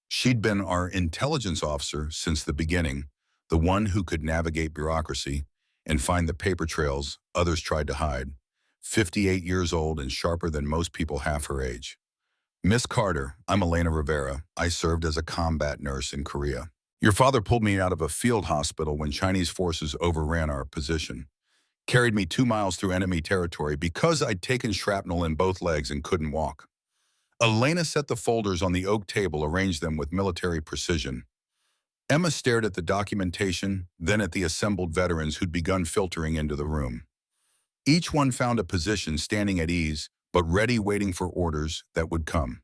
She'd been our intelligence officer since the beginning, the one who could navigate bureaucracy and find the paper trails others tried to hide. 58 years old and sharper than most people half her age. Miss Carter, I'm Elena Rivera. I served as a combat nurse in Korea. Your father pulled me out of a field hospital when Chinese forces overran our position. Carried me 2 miles through enemy territory because I'd taken shrapnel in both legs and couldn't walk. Elena set the folders on the oak table, arranged them with military precision. Emma stared at the documentation, then at the assembled veterans who'd begun filtering into the room. Each one found a position, standing at ease, but ready, waiting for orders that would come.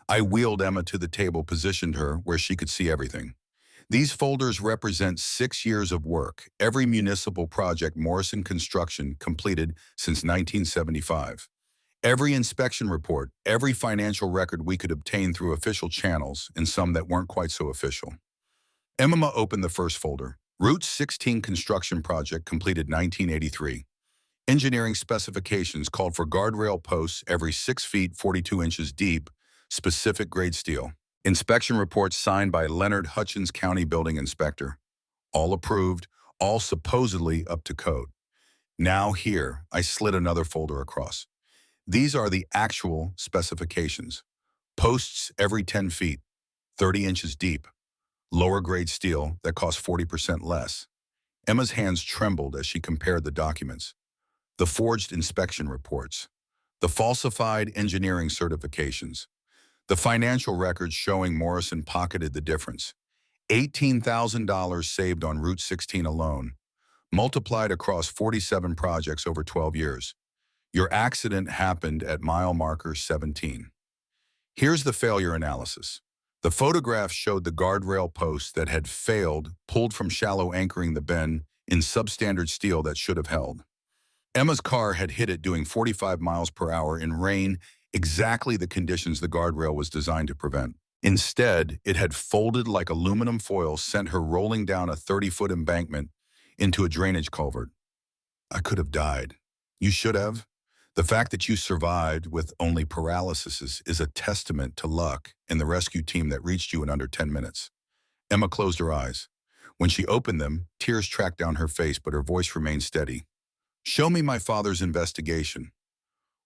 I wheeled Emma to the table, positioned her where she could see everything. These folders represent 6 years of work, every municipal project Morrison Construction completed since 1975. Every inspection report, every financial record we could obtain through official channels, and some that weren't quite so official. Emma opened the first folder. Route 16 construction project completed 1983. Engineering specifications called for guardrail posts every 6 feet 42 inches deep, specific grade steel. Inspection reports signed by Leonard Hutchins County Building Inspector. All approved, all supposedly up to code. Now here, I slid another folder across. These are the actual specifications. Posts every 10 feet, 30 inches deep. Lower grade steel that costs 40% less. Emma's hands trembled as she compared the documents. The forged inspection reports. The falsified engineering certifications. The financial records showing Morrison pocketed the difference. $18,000 saved on Route 16 alone, multiplied across 47 projects over 12 years. Your accident happened at mile marker 17. Here's the failure analysis. The photographs showed the guardrail posts that had failed, pulled from shallow, anchoring the bend in substandard steel that should have held. Emma's car had hit it doing 45 miles per hour in rain, exactly the conditions the guardrail was designed to prevent. Instead, it had folded like aluminum foil, sent her rolling down a 30-foot embankment into a drainage culvert. I could have died. You should have. The fact that you survived with only paralysis is a testament to luck and the rescue team that reached you in under 10 minutes. Emma closed her eyes. When she opened them, tears tracked down her face, but her voice remained steady. Show me my father's investigation.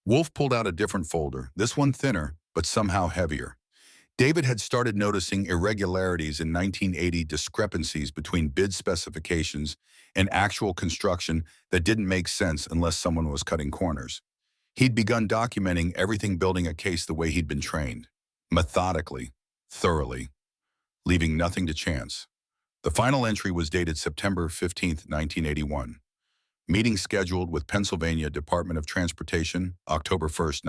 Wolf pulled out a different folder, this one thinner, but somehow heavier. David had started noticing irregularities in 1980, discrepancies between bid specifications and actual construction that didn't make sense unless someone was cutting corners. He'd begun documenting everything, building a case the way he'd been trained, methodically, thoroughly, leaving nothing to chance. The final entry was dated September 15, 1981. Meeting scheduled with Pennsylvania Department of Transportation, October 1st,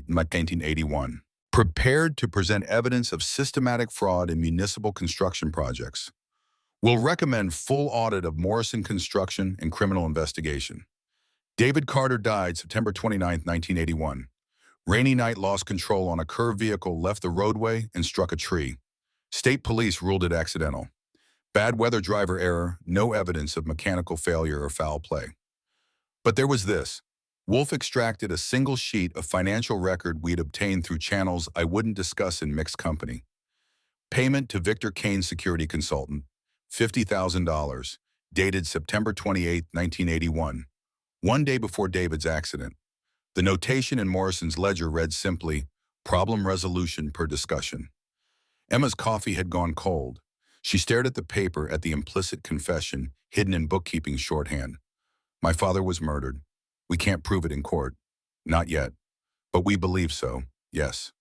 1981. Prepared to present evidence of systematic fraud in municipal construction projects. Will recommend full audit of Morrison Construction and criminal investigation. David Carter died September 29, 1981. Rainy night, lost control on a curved vehicle, left the roadway and struck a tree. State police ruled it accidental. Bad weather, driver error, no evidence of mechanical failure or foul play. But there was this. Wolf extracted a single sheet of financial record we'd obtained through channels I wouldn't discuss in mixed company. Payment to Victor Kane Security Consultant, $50,000, dated September 28, 1981, one day before David's accident. The notation in Morrison's ledger read simply, problem resolution per discussion. Emma's coffee had gone cold. She stared at the paper, at the implicit confession hidden in bookkeeping shorthand. My father was murdered. We can't prove it in court. Not yet. But we believe so, yes.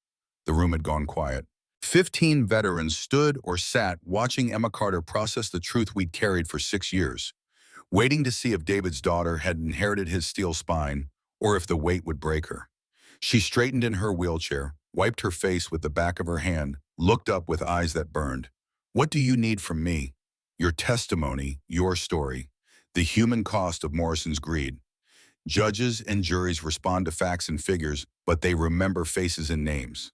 The room had gone quiet. 15 veterans stood or sat watching Emma Carter process the truth we'd carried for 6 years, waiting to see if David's daughter had inherited his steel spine or if the weight would break her. She straightened in her wheelchair, wiped her face with the back of her hand, looked up with eyes that burned. What do you need from me? Your testimony, your story, the human cost of Morrison's greed. Judges and juries respond to facts and figures, but they remember faces and names.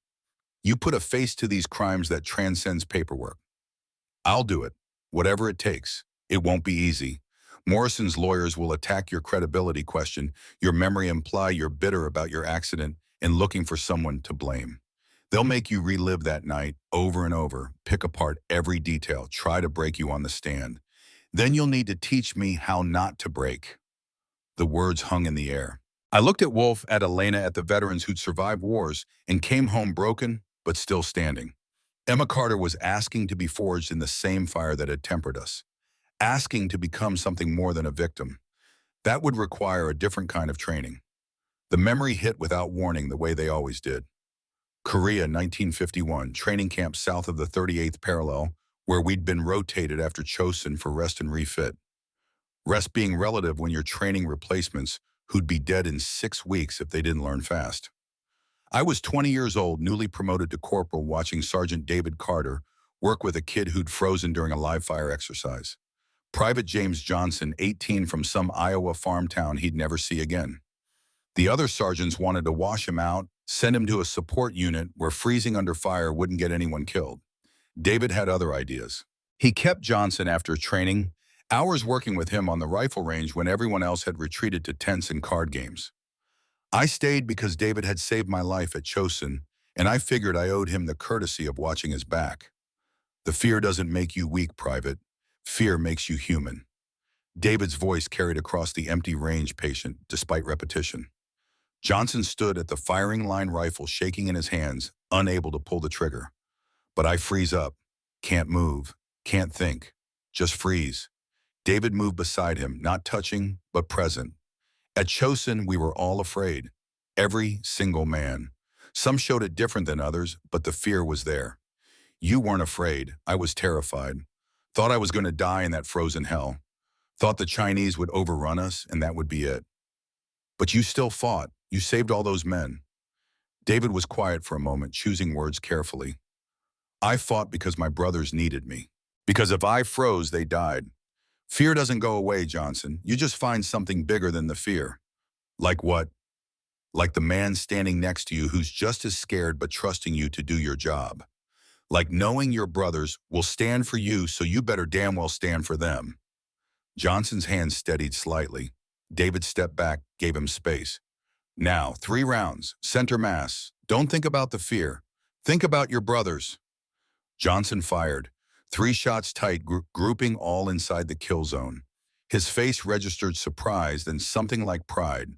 You put a face to these crimes that transcends paperwork. I'll do it, whatever it takes. It won't be easy. Morrison's lawyers will attack your credibility, question your memory, imply you're bitter about your accident and looking for someone to blame. They'll make you relive that night over and over, pick apart every detail, try to break you on the stand. Then you'll need to teach me how not to break. The words hung in the air. I looked at Wolf, at Elena, at the veterans who'd survived wars and came home broken, but still standing. Emma Carter was asking to be forged in the same fire that had tempered us, asking to become something more than a victim. That would require a different kind of training. The memory hit without warning the way they always did. Korea, 1951, training camp south of the 38th parallel, where we'd been rotated after Chosin for rest and refit. Rest being relative when you're training replacements who'd be dead in 6 weeks if they didn't learn fast. I was 20 years old, newly promoted to corporal, watching Sergeant David Carter work with a kid who'd frozen during a live fire exercise. Private James Johnson, 18, from some Iowa farm town he'd never see again. The other sergeants wanted to wash him out, send him to a support unit where freezing under fire wouldn't get anyone killed. David had other ideas. He kept Johnson after training, hours working with him on the rifle range when everyone else had retreated to tents and card games. I stayed because David had saved my life at Chosin, and I figured I owed him the courtesy of watching his back. The fear doesn't make you weak, Private. Fear makes you human. David's voice carried across the empty range, patient, despite repetition. Johnson stood at the firing line, rifle shaking in his hands, unable to pull the trigger. But I freeze up. Can't move. Can't think. Just freeze. David moved beside him, not touching, but present. At Chosin, we were all afraid. Every single man. Some showed it different than others, but the fear was there. You weren't afraid. I was terrified. Thought I was going to die in that frozen hell. Thought the Chinese would overrun us, and that would be it. But you still fought. You saved all those men. David was quiet for a moment, choosing words carefully. I fought because my brothers needed me. Because if I froze, they died. Fear doesn't go away, Johnson. You just find something bigger than the fear. Like what? Like the man standing next to you who's just as scared but trusting you to do your job. Like knowing your brothers will stand for you, so you better damn well stand for them. Johnson's hand steadied slightly. David stepped back, gave him space. Now, 3 rounds, center mass. Don't think about the fear. Think about your brothers. Johnson fired. 3 shots tight, grouping all inside the kill zone. His face registered surprise, then something like pride.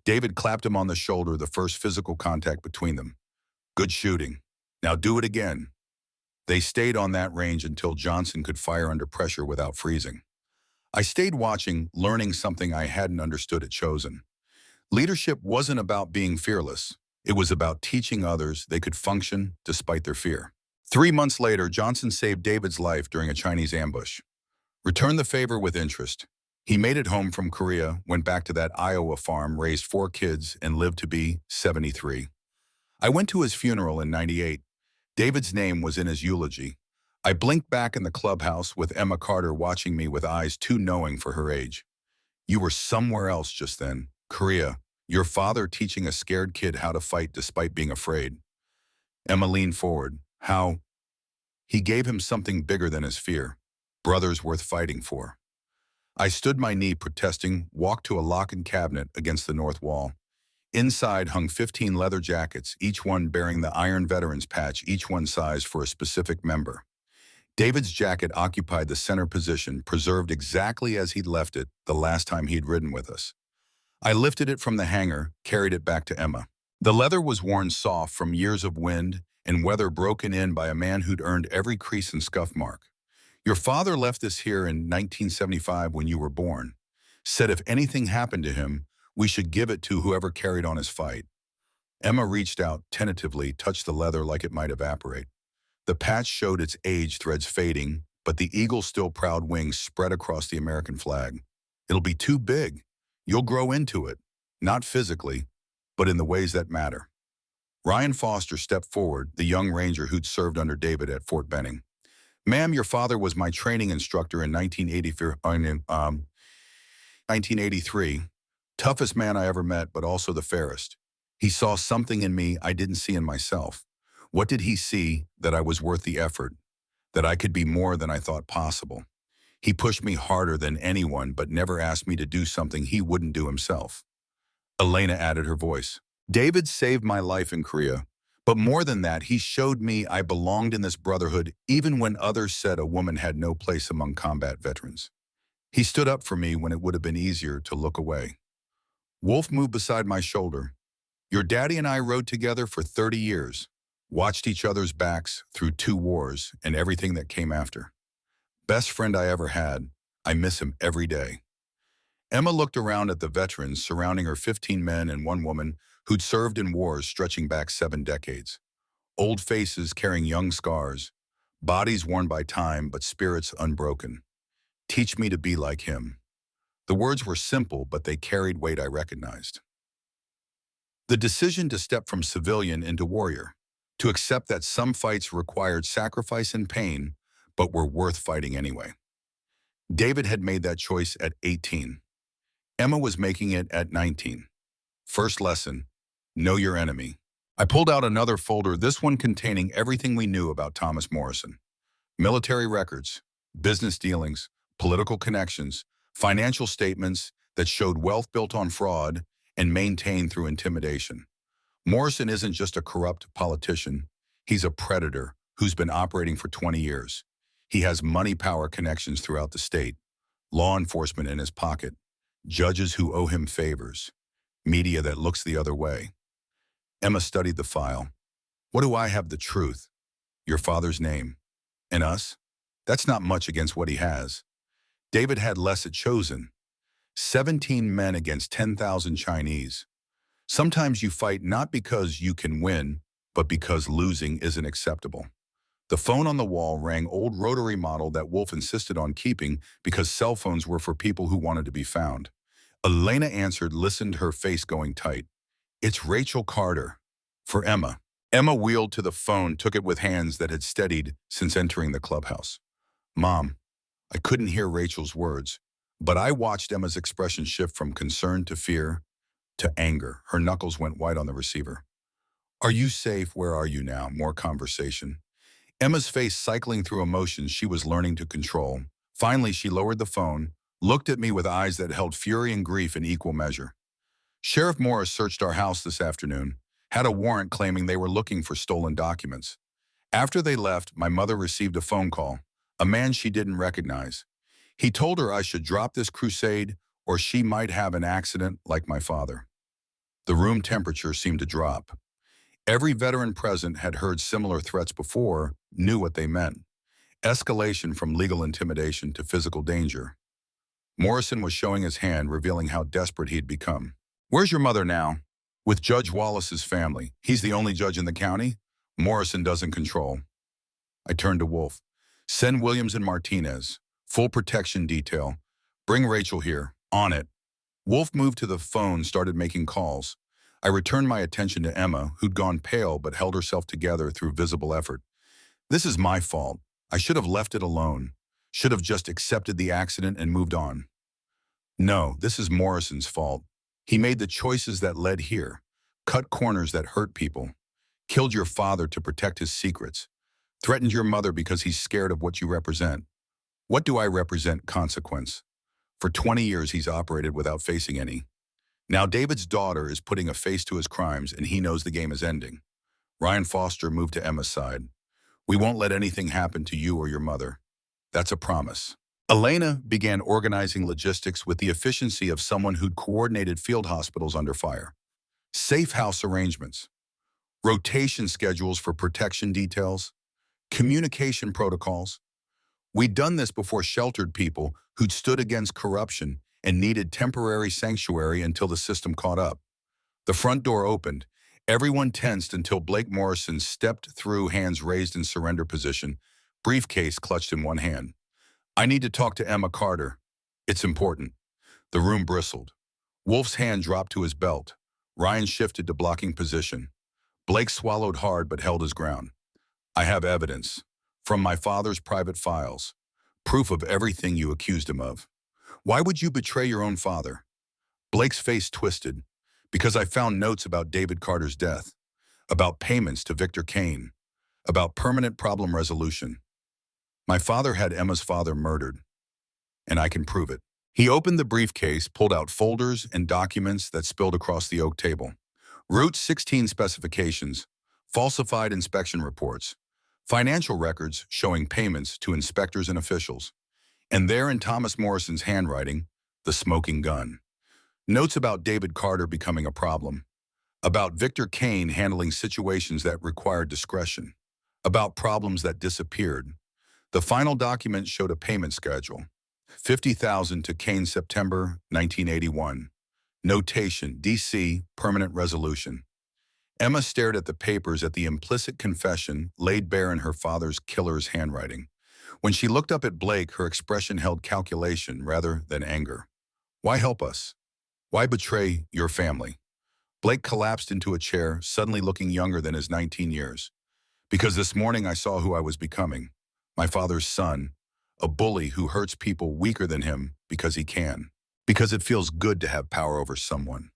David clapped him on the shoulder, the first physical contact between them. Good shooting. Now do it again. They stayed on that range until Johnson could fire under pressure without freezing. I stayed watching, learning something I hadn't understood at Chosin. Leadership wasn't about being fearless. It was about teaching others they could function despite their fear. 3 months later, Johnson saved David's life during a Chinese ambush. Returned the favor with interest. He made it home from Korea, went back to that Iowa farm, raised 4 kids, and lived to be 73. I went to his funeral in '98. David's name was in his eulogy. I blinked back in the clubhouse with Emma Carter watching me with eyes too knowing for her age. You were somewhere else just then. Korea. Your father teaching a scared kid how to fight despite being afraid. Emma leaned forward. How? He gave him something bigger than his fear. Brothers worth fighting for. I stood my knee protesting, walked to a lock-in cabinet against the north wall. Inside hung 15 leather jackets, each one bearing the Iron Veterans patch, each one sized for a specific member. David's jacket occupied the center position, preserved exactly as he'd left it the last time he'd ridden with us. I lifted it from the hanger, carried it back to Emma. The leather was worn soft from years of wind and weather, broken in by a man who'd earned every crease and scuff mark. Your father left this here in 1975 when you were born. Said if anything happened to him, we should give it to whoever carried on his fight. Emma reached out, tentatively, touched the leather like it might evaporate. The patch showed its age, threads fading, but the eagle's still proud wings spread across the American flag. It'll be too big. You'll grow into it, not physically, but in the ways that matter. Ryan Foster stepped forward, the young ranger who'd served under David at Fort Benning. Ma'am, your father was my training instructor in 1983. Toughest man I ever met, but also the fairest. He saw something in me I didn't see in myself. What did he see? That I was worth the effort, that I could be more than I thought possible. He pushed me harder than anyone, but never asked me to do something he wouldn't do himself. Elena added her voice. David saved my life in Korea, but more than that, he showed me I belonged in this brotherhood even when others said a woman had no place among combat veterans. He stood up for me when it would have been easier to look away. Wolf moved beside my shoulder. Your daddy and I rode together for 30 years, watched each other's backs through 2 wars and everything that came after. Best friend I ever had. I miss him every day. Emma looked around at the veterans surrounding her 15 men and 1 woman who'd served in wars stretching back 7 decades. Old faces carrying young scars, bodies worn by time but spirits unbroken. Teach me to be like him. The words were simple, but they carried weight I recognized. The decision to step from civilian into warrior, to accept that some fights required sacrifice and pain, but were worth fighting anyway. David had made that choice at 18. Emma was making it at 19. First lesson, know your enemy. I pulled out another folder, this one containing everything we knew about Thomas Morrison. Military records, business dealings, political connections, financial statements that showed wealth built on fraud and maintained through intimidation. Morrison isn't just a corrupt politician. He's a predator who's been operating for 20 years. He has money power connections throughout the state, law enforcement in his pocket, judges who owe him favors, media that looks the other way. Emma studied the file. What do I have? The truth. Your father's name. And us? That's not much against what he has. David had less at Chosen. 17 men against 10,000 Chinese. Sometimes you fight not because you can win, but because losing isn't acceptable. The phone on the wall rang, old rotary model that Wolf insisted on keeping because cell phones were for people who wanted to be found. Elena answered, listened, her face going tight. It's Rachel Carter. For Emma. Emma wheeled to the phone, took it with hands that had steadied since entering the clubhouse. Mom. I couldn't hear Rachel's words, but I watched Emma's expression shift from concern to fear to anger. Her knuckles went white on the receiver. Are you safe? Where are you now? More conversation. Emma's face cycling through emotions she was learning to control. Finally, she lowered the phone, looked at me with eyes that held fury and grief in equal measure. Sheriff Morris searched our house this afternoon, had a warrant claiming they were looking for stolen documents. After they left, my mother received a phone call, a man she didn't recognize. He told her I should drop this crusade or she might have an accident like my father. The room temperature seemed to drop. Every veteran present had heard similar threats before, knew what they meant. Escalation from legal intimidation to physical danger. Morrison was showing his hand, revealing how desperate he'd become. Where's your mother now? With Judge Wallace's family. He's the only judge in the county. Morrison doesn't control. I turned to Wolf. Send Williams and Martinez. Full protection detail. Bring Rachel here. On it. Wolf moved to the phone, started making calls. I returned my attention to Emma, who'd gone pale but held herself together through visible effort. This is my fault. I should have left it alone. Should have just accepted the accident and moved on. No, this is Morrison's fault. He made the choices that led here, cut corners that hurt people, killed your father to protect his secrets, threatened your mother because he's scared of what you represent. What do I represent? Consequence. For 20 years, he's operated without facing any. Now David's daughter is putting a face to his crimes and he knows the game is ending. Ryan Foster moved to Emma's side. We won't let anything happen to you or your mother. That's a promise. Elena began organizing logistics with the efficiency of someone who'd coordinated field hospitals under fire. Safe house arrangements, rotation schedules for protection details, communication protocols. We'd done this before sheltered people who'd stood against corruption and needed temporary sanctuary until the system caught up. The front door opened. Everyone tensed until Blake Morrison stepped through, hands raised in surrender position, briefcase clutched in one hand. I need to talk to Emma Carter. It's important. The room bristled. Wolf's hand dropped to his belt. Ryan shifted to blocking position. Blake swallowed hard but held his ground. I have evidence. From my father's private files. Proof of everything you accused him of. Why would you betray your own father? Blake's face twisted. Because I found notes about David Carter's death. About payments to Victor Kane. About permanent problem resolution. My father had Emma's father murdered, and I can prove it. He opened the briefcase, pulled out folders and documents that spilled across the oak table. Route 16 specifications, falsified inspection reports, financial records showing payments to inspectors and officials, and there in Thomas Morrison's handwriting, the smoking gun. Notes about David Carter becoming a problem. About Victor Kane handling situations that required discretion. About problems that disappeared. The final document showed a payment schedule. 50,000 to Kane September 1981. Notation, DC, permanent resolution. Emma stared at the papers at the implicit confession laid bare in her father's killer's handwriting. When she looked up at Blake, her expression held calculation rather than anger. Why help us? Why betray your family? Blake collapsed into a chair, suddenly looking younger than his 19 years. Because this morning I saw who I was becoming. My father's son, a bully who hurts people weaker than him because he can. Because it feels good to have power over someone.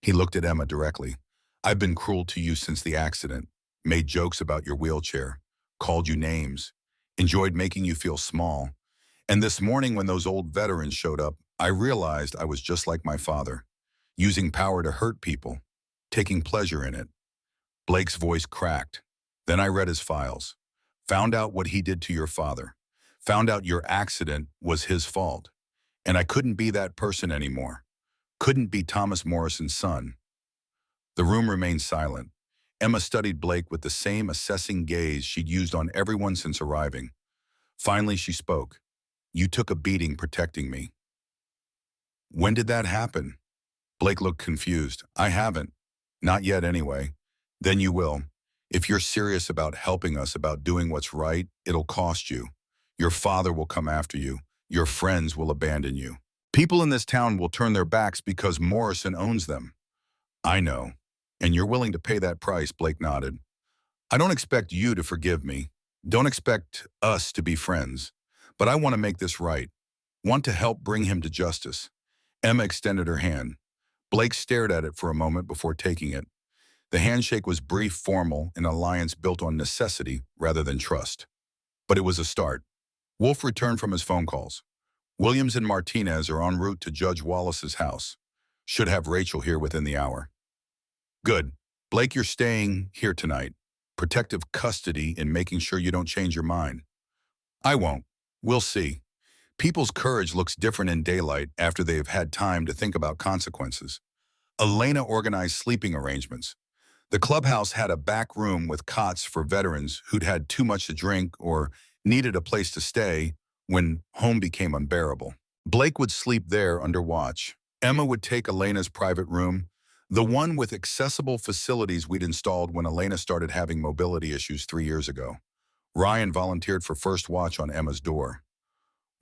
He looked at Emma directly. I've been cruel to you since the accident, made jokes about your wheelchair, called you names, enjoyed making you feel small. And this morning when those old veterans showed up, I realized I was just like my father, using power to hurt people, taking pleasure in it. Blake's voice cracked. Then I read his files, found out what he did to your father, found out your accident was his fault. And I couldn't be that person anymore. Couldn't be Thomas Morrison's son. The room remained silent. Emma studied Blake with the same assessing gaze she'd used on everyone since arriving. Finally, she spoke. You took a beating protecting me. When did that happen? Blake looked confused. I haven't. Not yet, anyway. Then you will. If you're serious about helping us, about doing what's right, it'll cost you. Your father will come after you. Your friends will abandon you. People in this town will turn their backs because Morrison owns them. I know. And you're willing to pay that price, Blake nodded. I don't expect you to forgive me. Don't expect us to be friends. But I want to make this right. Want to help bring him to justice. Emma extended her hand. Blake stared at it for a moment before taking it. The handshake was brief, formal, an alliance built on necessity rather than trust. But it was a start. Wolf returned from his phone calls. Williams and Martinez are en route to Judge Wallace's house. Should have Rachel here within the hour. Good. Blake, you're staying here tonight. Protective custody in making sure you don't change your mind. I won't. We'll see. People's courage looks different in daylight after they've had time to think about consequences. Elena organized sleeping arrangements. The clubhouse had a back room with cots for veterans who'd had too much to drink or needed a place to stay when home became unbearable. Blake would sleep there under watch. Emma would take Elena's private room, the one with accessible facilities we'd installed when Elena started having mobility issues 3 years ago. Ryan volunteered for first watch on Emma's door.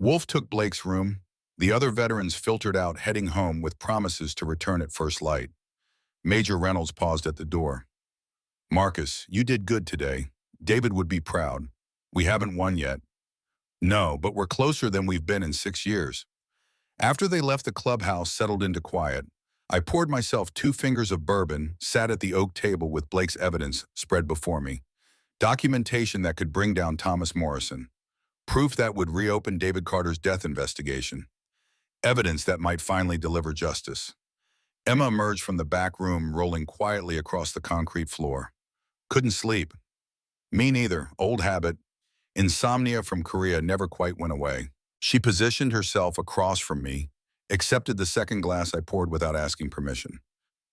Wolf took Blake's room. The other veterans filtered out, heading home with promises to return at first light. Major Reynolds paused at the door. Marcus, you did good today. David would be proud. We haven't won yet. No, but we're closer than we've been in 6 years. After they left the clubhouse, settled into quiet, I poured myself 2 fingers of bourbon, sat at the oak table with Blake's evidence spread before me. Documentation that could bring down Thomas Morrison. Proof that would reopen David Carter's death investigation. Evidence that might finally deliver justice. Emma emerged from the back room, rolling quietly across the concrete floor. Couldn't sleep. Me neither. Old habit. Insomnia from Korea never quite went away. She positioned herself across from me, accepted the second glass I poured without asking permission.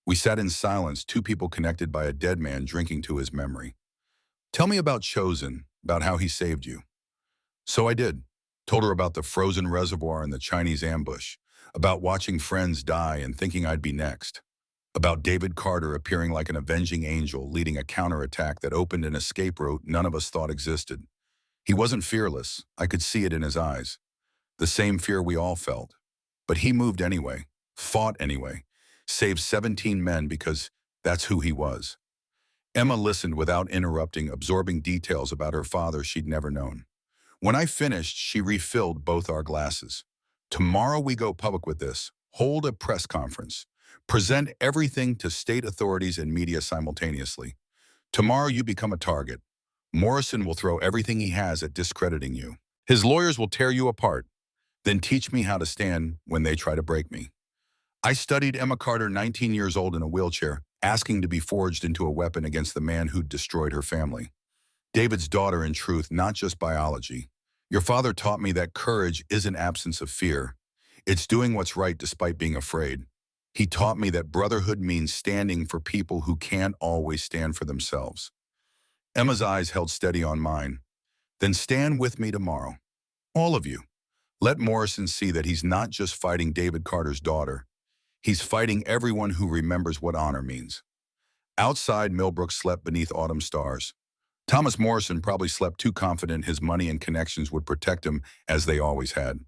We sat in silence, 2 people connected by a dead man drinking to his memory. Tell me about Chosen, about how he saved you. So I did. Told her about the frozen reservoir and the Chinese ambush, about watching friends die and thinking I'd be next, about David Carter appearing like an avenging angel leading a counterattack that opened an escape route none of us thought existed. He wasn't fearless. I could see it in his eyes. The same fear we all felt. But he moved anyway, fought anyway, saved 17 men because that's who he was. Emma listened without interrupting, absorbing details about her father she'd never known. When I finished, she refilled both our glasses. Tomorrow we go public with this. Hold a press conference. Present everything to state authorities and media simultaneously. Tomorrow you become a target. Morrison will throw everything he has at discrediting you. His lawyers will tear you apart. Then teach me how to stand when they try to break me. I studied Emma Carter, 19 years old in a wheelchair, asking to be forged into a weapon against the man who'd destroyed her family. David's daughter, in truth, not just biology. Your father taught me that courage isn't absence of fear. It's doing what's right despite being afraid. He taught me that brotherhood means standing for people who can't always stand for themselves. Emma's eyes held steady on mine. Then stand with me tomorrow. All of you. Let Morrison see that he's not just fighting David Carter's daughter. He's fighting everyone who remembers what honor means. Outside, Millbrook slept beneath autumn stars. Thomas Morrison probably slept too confident his money and connections would protect him as they always had.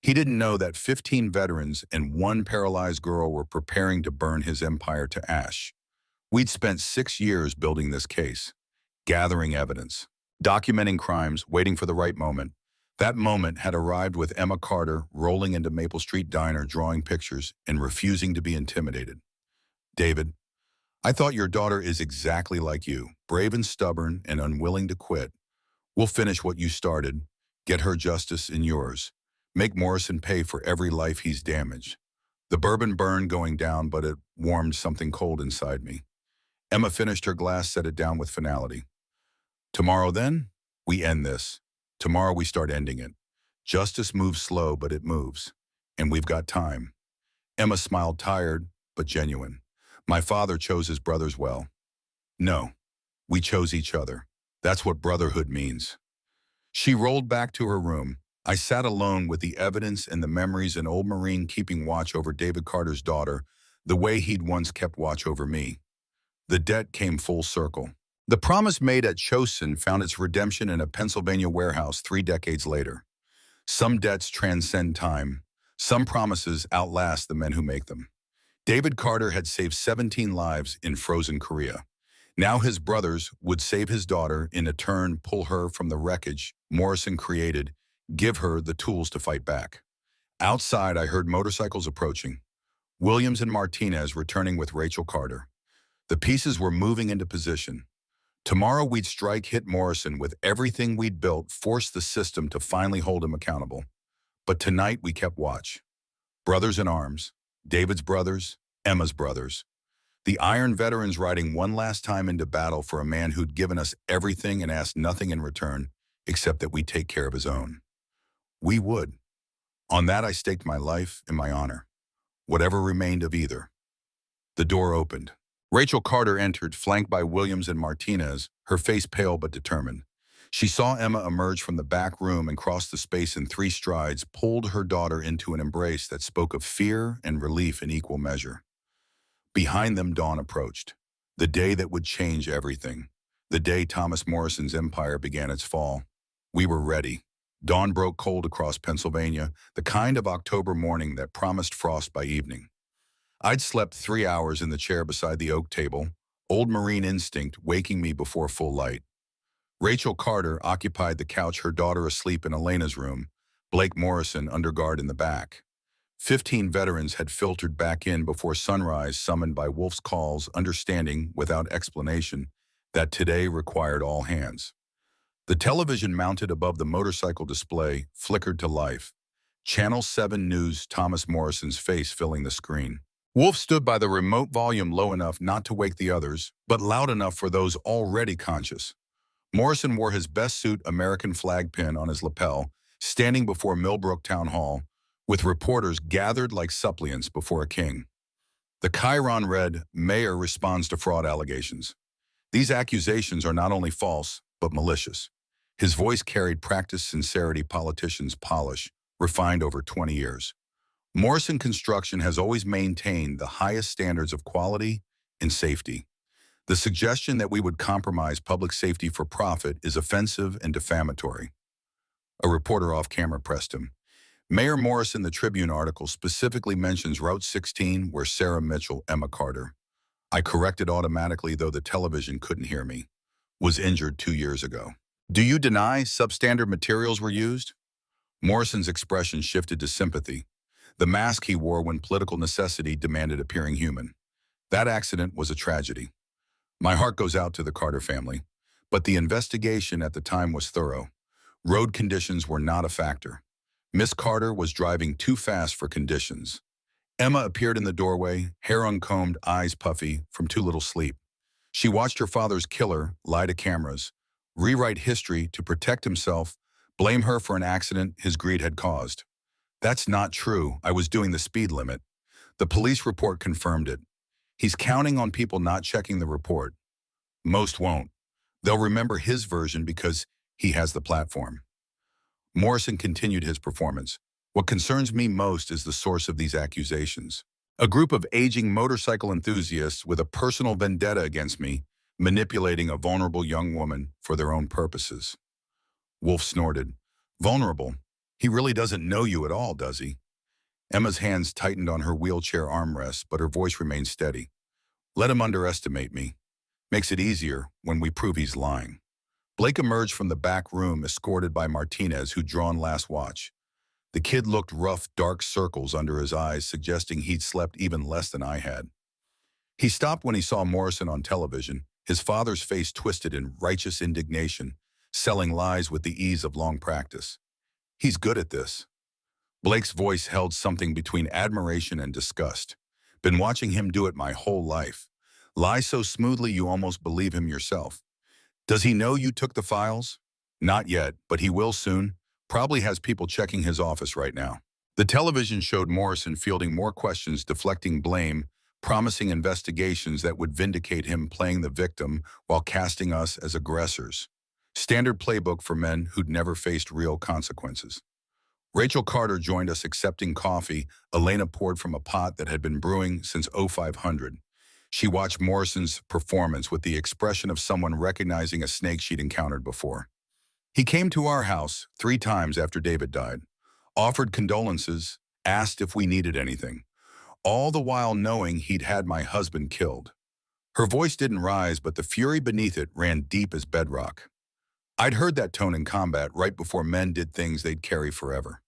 He didn't know that 15 veterans and one paralyzed girl were preparing to burn his empire to ash. We'd spent 6 years building this case, gathering evidence, documenting crimes, waiting for the right moment. That moment had arrived with Emma Carter rolling into Maple Street Diner, drawing pictures and refusing to be intimidated. David, I thought your daughter is exactly like you, brave and stubborn and unwilling to quit. We'll finish what you started, get her justice and yours. Make Morrison pay for every life he's damaged. The bourbon burned going down, but it warmed something cold inside me. Emma finished her glass, set it down with finality. Tomorrow then, we end this. Tomorrow we start ending it. Justice moves slow, but it moves. And we've got time. Emma smiled, tired, but genuine. My father chose his brothers well. No, we chose each other. That's what brotherhood means. She rolled back to her room. I sat alone with the evidence and the memories, an old Marine keeping watch over David Carter's daughter, the way he'd once kept watch over me. The debt came full circle. The promise made at Chosin found its redemption in a Pennsylvania warehouse 3 decades later. Some debts transcend time. Some promises outlast the men who make them. David Carter had saved 17 lives in frozen Korea. Now his brothers would save his daughter, in a turn pull her from the wreckage Morrison created, give her the tools to fight back. Outside, I heard motorcycles approaching. Williams and Martinez returning with Rachel Carter. The pieces were moving into position. Tomorrow we'd strike, hit Morrison with everything we'd built, force the system to finally hold him accountable. But tonight we kept watch. Brothers in arms, David's brothers, Emma's brothers. The Iron veterans riding one last time into battle for a man who'd given us everything and asked nothing in return, except that we take care of his own. We would. On that I staked my life and my honor, whatever remained of either. The door opened. Rachel Carter entered, flanked by Williams and Martinez, her face pale but determined. She saw Emma emerge from the back room and cross the space in 3 strides, pulled her daughter into an embrace that spoke of fear and relief in equal measure. Behind them, dawn approached. The day that would change everything. The day Thomas Morrison's empire began its fall. We were ready. Dawn broke cold across Pennsylvania, the kind of October morning that promised frost by evening. I'd slept 3 hours in the chair beside the oak table, old Marine instinct waking me before full light. Rachel Carter occupied the couch, her daughter asleep in Elena's room, Blake Morrison under guard in the back. 15 veterans had filtered back in before sunrise, summoned by Wolf's calls, understanding, without explanation, that today required all hands. The television mounted above the motorcycle display flickered to life. Channel 7 News, Thomas Morrison's face filling the screen. Wolf stood by the remote, volume low enough not to wake the others, but loud enough for those already conscious. Morrison wore his best suit American flag pin on his lapel, standing before Millbrook Town Hall, with reporters gathered like suppliants before a king. The chyron read, "Mayor responds to fraud allegations." These accusations are not only false, but malicious. His voice carried practiced sincerity politicians polish, refined over 20 years. Morrison Construction has always maintained the highest standards of quality and safety. The suggestion that we would compromise public safety for profit is offensive and defamatory. A reporter off camera pressed him. Mayor Morrison, the Tribune article specifically mentions Route 16, where Sarah Mitchell, Emma Carter, I corrected automatically though the television couldn't hear me, was injured 2 years ago. Do you deny substandard materials were used? Morrison's expression shifted to sympathy, the mask he wore when political necessity demanded appearing human. That accident was a tragedy. My heart goes out to the Carter family, but the investigation at the time was thorough. Road conditions were not a factor. Miss Carter was driving too fast for conditions. Emma appeared in the doorway, hair uncombed, eyes puffy from too little sleep. She watched her father's killer lie to cameras, rewrite history to protect himself, blame her for an accident his greed had caused. That's not true. I was doing the speed limit. The police report confirmed it. He's counting on people not checking the report. Most won't. They'll remember his version because he has the platform. Morrison continued his performance. What concerns me most is the source of these accusations. A group of aging motorcycle enthusiasts with a personal vendetta against me, manipulating a vulnerable young woman for their own purposes. Wolf snorted. Vulnerable? He really doesn't know you at all, does he? Emma's hands tightened on her wheelchair armrest, but her voice remained steady. Let him underestimate me. Makes it easier when we prove he's lying. Blake emerged from the back room, escorted by Martinez, who'd drawn last watch. The kid looked rough, dark circles under his eyes, suggesting he'd slept even less than I had. He stopped when he saw Morrison on television, his father's face twisted in righteous indignation, selling lies with the ease of long practice. He's good at this. Blake's voice held something between admiration and disgust. Been watching him do it my whole life. Lie so smoothly you almost believe him yourself. Does he know you took the files? Not yet, but he will soon. Probably has people checking his office right now. The television showed Morrison fielding more questions, deflecting blame, promising investigations that would vindicate him playing the victim while casting us as aggressors. Standard playbook for men who'd never faced real consequences. Rachel Carter joined us accepting coffee Elena poured from a pot that had been brewing since 0500. She watched Morrison's performance with the expression of someone recognizing a snake she'd encountered before. He came to our house 3 times after David died, offered condolences, asked if we needed anything, all the while knowing he'd had my husband killed. Her voice didn't rise, but the fury beneath it ran deep as bedrock. I'd heard that tone in combat right before men did things they'd carry forever.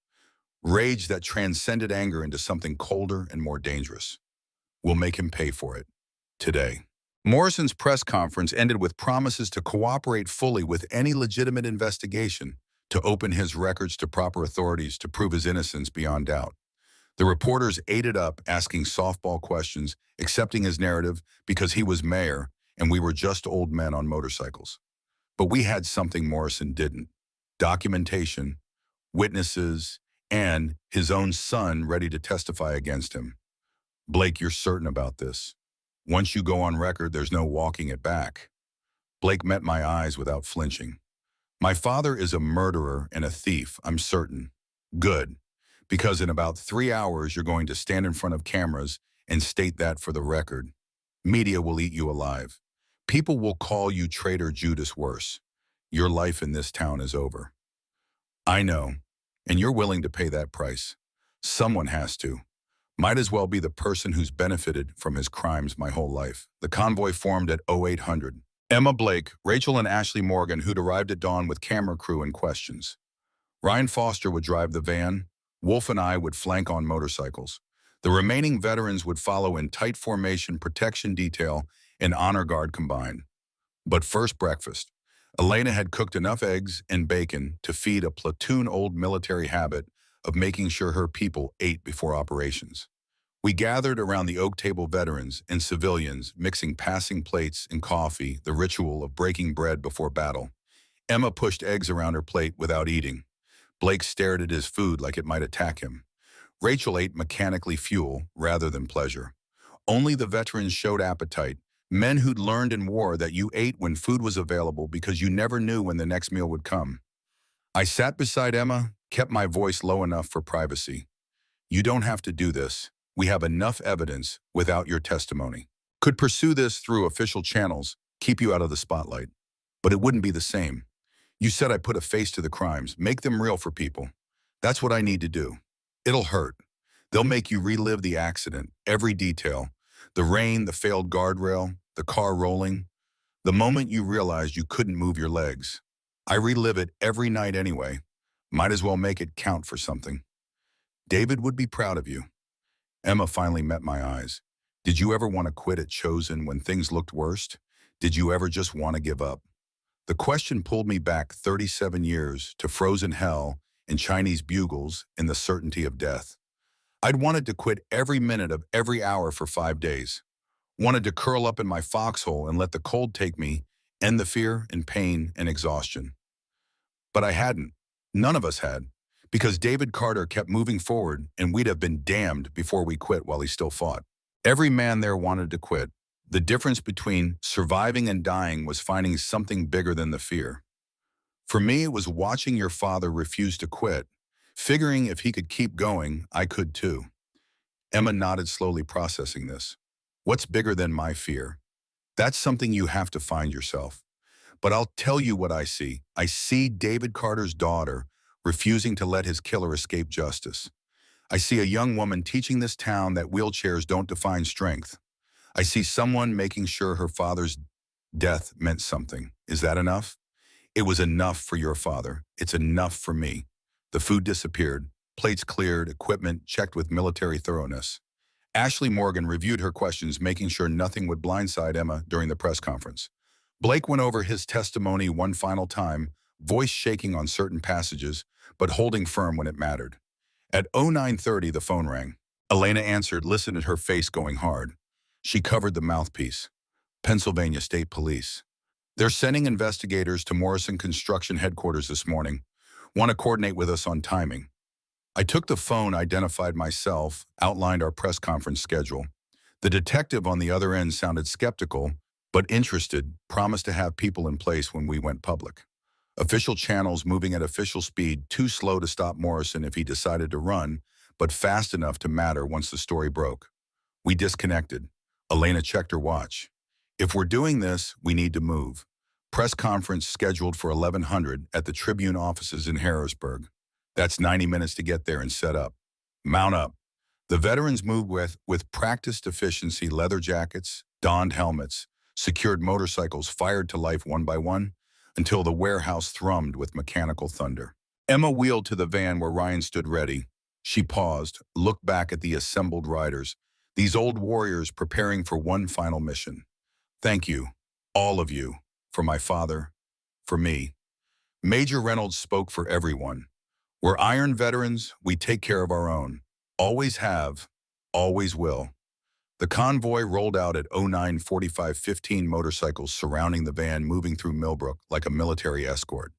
Rage that transcended anger into something colder and more dangerous. We'll make him pay for it. Today. Morrison's press conference ended with promises to cooperate fully with any legitimate investigation, to open his records to proper authorities to prove his innocence beyond doubt. The reporters ate it up, asking softball questions, accepting his narrative because he was mayor and we were just old men on motorcycles. But we had something Morrison didn't. Documentation, witnesses, and his own son ready to testify against him. Blake, you're certain about this. Once you go on record, there's no walking it back. Blake met my eyes without flinching. My father is a murderer and a thief, I'm certain. Good. Because in about 3 hours, you're going to stand in front of cameras and state that for the record. Media will eat you alive. People will call you traitor Judas worse. Your life in this town is over. I know, and you're willing to pay that price. Someone has to. Might as well be the person who's benefited from his crimes my whole life. The convoy formed at 0800. Emma Blake, Rachel and Ashley Morgan, who'd arrived at dawn with camera crew and questions. Ryan Foster would drive the van. Wolf and I would flank on motorcycles. The remaining veterans would follow in tight formation, protection detail, and honor guard combined. But first, breakfast. Elena had cooked enough eggs and bacon to feed a platoon-old military habit of making sure her people ate before operations. We gathered around the oak table, veterans and civilians, mixing passing plates and coffee, the ritual of breaking bread before battle. Emma pushed eggs around her plate without eating. Blake stared at his food like it might attack him. Rachel ate mechanically fuel rather than pleasure. Only the veterans showed appetite, men who'd learned in war that you ate when food was available because you never knew when the next meal would come. I sat beside Emma, kept my voice low enough for privacy. You don't have to do this. We have enough evidence without your testimony. Could pursue this through official channels, keep you out of the spotlight. But it wouldn't be the same. You said I put a face to the crimes, make them real for people. That's what I need to do. It'll hurt. They'll make you relive the accident, every detail. The rain, the failed guardrail, the car rolling. The moment you realized you couldn't move your legs. I relive it every night anyway. Might as well make it count for something. David would be proud of you. Emma finally met my eyes. Did you ever want to quit at Chosen when things looked worst? Did you ever just want to give up? The question pulled me back 37 years to frozen hell and Chinese bugles and the certainty of death. I'd wanted to quit every minute of every hour for 5 days. Wanted to curl up in my foxhole and let the cold take me, end the fear and pain and exhaustion. But I hadn't. None of us had. because David Carter kept moving forward and we'd have been damned before we quit while he still fought. Every man there wanted to quit. The difference between surviving and dying was finding something bigger than the fear. For me, it was watching your father refuse to quit. Figuring if he could keep going, I could too. Emma nodded, slowly processing this. What's bigger than my fear? That's something you have to find yourself. But I'll tell you what I see. I see David Carter's daughter refusing to let his killer escape justice. I see a young woman teaching this town that wheelchairs don't define strength. I see someone making sure her father's death meant something. Is that enough? It was enough for your father. It's enough for me. The food disappeared. Plates cleared, equipment checked with military thoroughness. Ashley Morgan reviewed her questions, making sure nothing would blindside Emma during the press conference. Blake went over his testimony one final time, voice shaking on certain passages, but holding firm when it mattered. At 09:30, the phone rang. Elena answered, listened at her face going hard. She covered the mouthpiece. Pennsylvania State Police. They're sending investigators to Morrison Construction headquarters this morning. Want to coordinate with us on timing. I took the phone, identified myself, outlined our press conference schedule. The detective on the other end sounded skeptical, but interested, promised to have people in place when we went public. Official channels moving at official speed, too slow to stop Morrison if he decided to run, but fast enough to matter once the story broke. We disconnected. Elena checked her watch. If we're doing this, we need to move. Press conference scheduled for 1100 at the Tribune offices in Harrisburg. That's 90 minutes to get there and set up. Mount up. The veterans moved with practiced efficiency, leather jackets, donned helmets, secured motorcycles fired to life one by one, until the warehouse thrummed with mechanical thunder. Emma wheeled to the van where Ryan stood ready. She paused, looked back at the assembled riders, these old warriors preparing for one final mission. Thank you, all of you, for my father, for me. Major Reynolds spoke for everyone. We're Iron veterans, we take care of our own. Always have, always will. The convoy rolled out at 09:45, 15 motorcycles surrounding the van, moving through Millbrook like a military escort.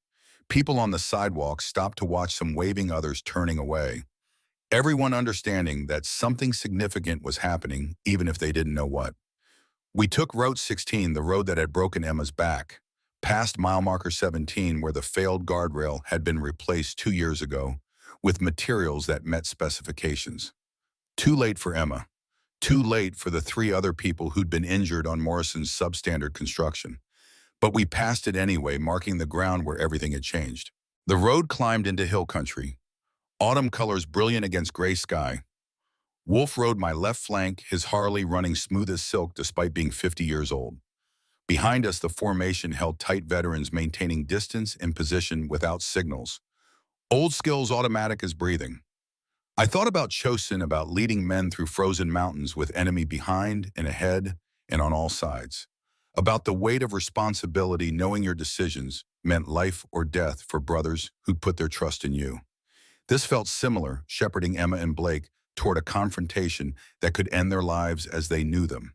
People on the sidewalk stopped to watch, some waving, others turning away. Everyone understanding that something significant was happening, even if they didn't know what. We took Route 16, the road that had broken Emma's back, past mile marker 17 where the failed guardrail had been replaced 2 years ago, with materials that met specifications. Too late for Emma. Too late for the 3 other people who'd been injured on Morrison's substandard construction. But we passed it anyway, marking the ground where everything had changed. The road climbed into hill country. Autumn colors brilliant against gray sky. Wolf rode my left flank, his Harley running smooth as silk despite being 50 years old. Behind us, the formation held tight, veterans maintaining distance and position without signals. Old skills automatic as breathing. I thought about Chosin, about leading men through frozen mountains with enemy behind and ahead and on all sides. About the weight of responsibility, knowing your decisions meant life or death for brothers who'd put their trust in you. This felt similar, shepherding Emma and Blake toward a confrontation that could end their lives as they knew them.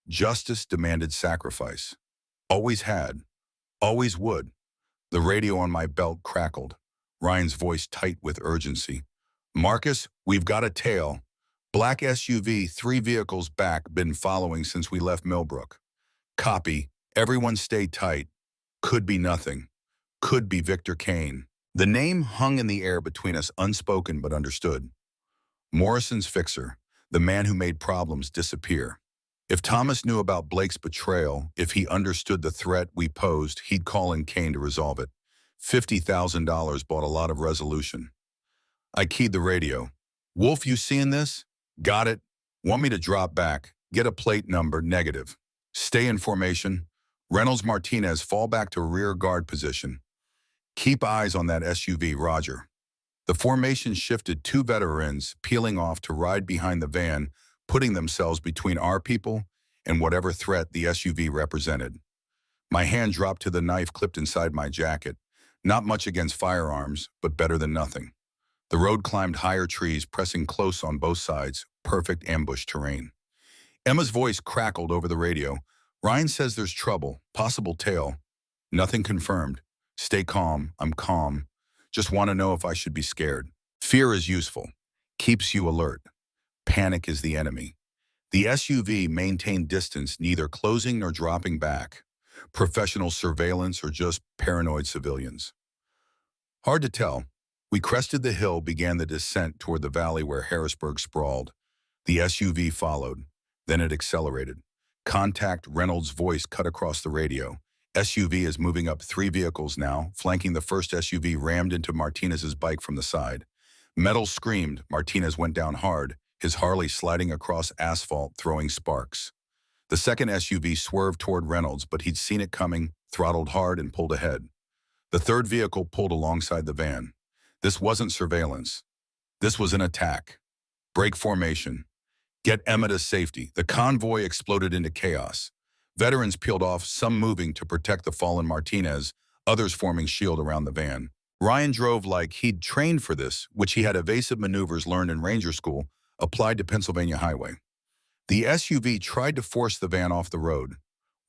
Justice demanded sacrifice. Always had. Always would. The radio on my belt crackled, Ryan's voice tight with urgency. Marcus, we've got a tail. Black SUV, 3 vehicles back, been following since we left Millbrook. Copy. Everyone stay tight. Could be nothing. Could be Victor Kane. The name hung in the air between us, unspoken but understood. Morrison's fixer, the man who made problems disappear. If Thomas knew about Blake's betrayal, if he understood the threat we posed, he'd call in Kane to resolve it. $50,000 bought a lot of resolution. I keyed the radio. Wolf, you seeing this? Got it. Want me to drop back? Get a plate number, negative. Stay in formation. Reynolds Martinez, fall back to rear guard position. Keep eyes on that SUV, roger. The formation shifted, 2 veterans peeling off to ride behind the van, putting themselves between our people and whatever threat the SUV represented. My hand dropped to the knife clipped inside my jacket. Not much against firearms, but better than nothing. The road climbed higher trees, pressing close on both sides, perfect ambush terrain. Emma's voice crackled over the radio. Ryan says there's trouble, possible tail. Nothing confirmed. Stay calm, I'm calm. Just want to know if I should be scared. Fear is useful, keeps you alert. Panic is the enemy. The SUV maintained distance, neither closing nor dropping back. Professional surveillance or just paranoid civilians? Hard to tell. We crested the hill, began the descent toward the valley where Harrisburg sprawled. The SUV followed. Then it accelerated. Contact, Reynolds' voice cut across the radio. SUV is moving up 3 vehicles now, flanking the first SUV rammed into Martinez's bike from the side. Metal screamed. Martinez went down hard, his Harley sliding across asphalt, throwing sparks. The second SUV swerved toward Reynolds, but he'd seen it coming, throttled hard, and pulled ahead. The third vehicle pulled alongside the van. This wasn't surveillance. This was an attack. Break formation. Get Emma to safety. The convoy exploded into chaos. Veterans peeled off, some moving to protect the fallen Martinez, others forming shield around the van. Ryan drove like he'd trained for this, which he had evasive maneuvers learned in Ranger School, applied to Pennsylvania Highway. The SUV tried to force the van off the road.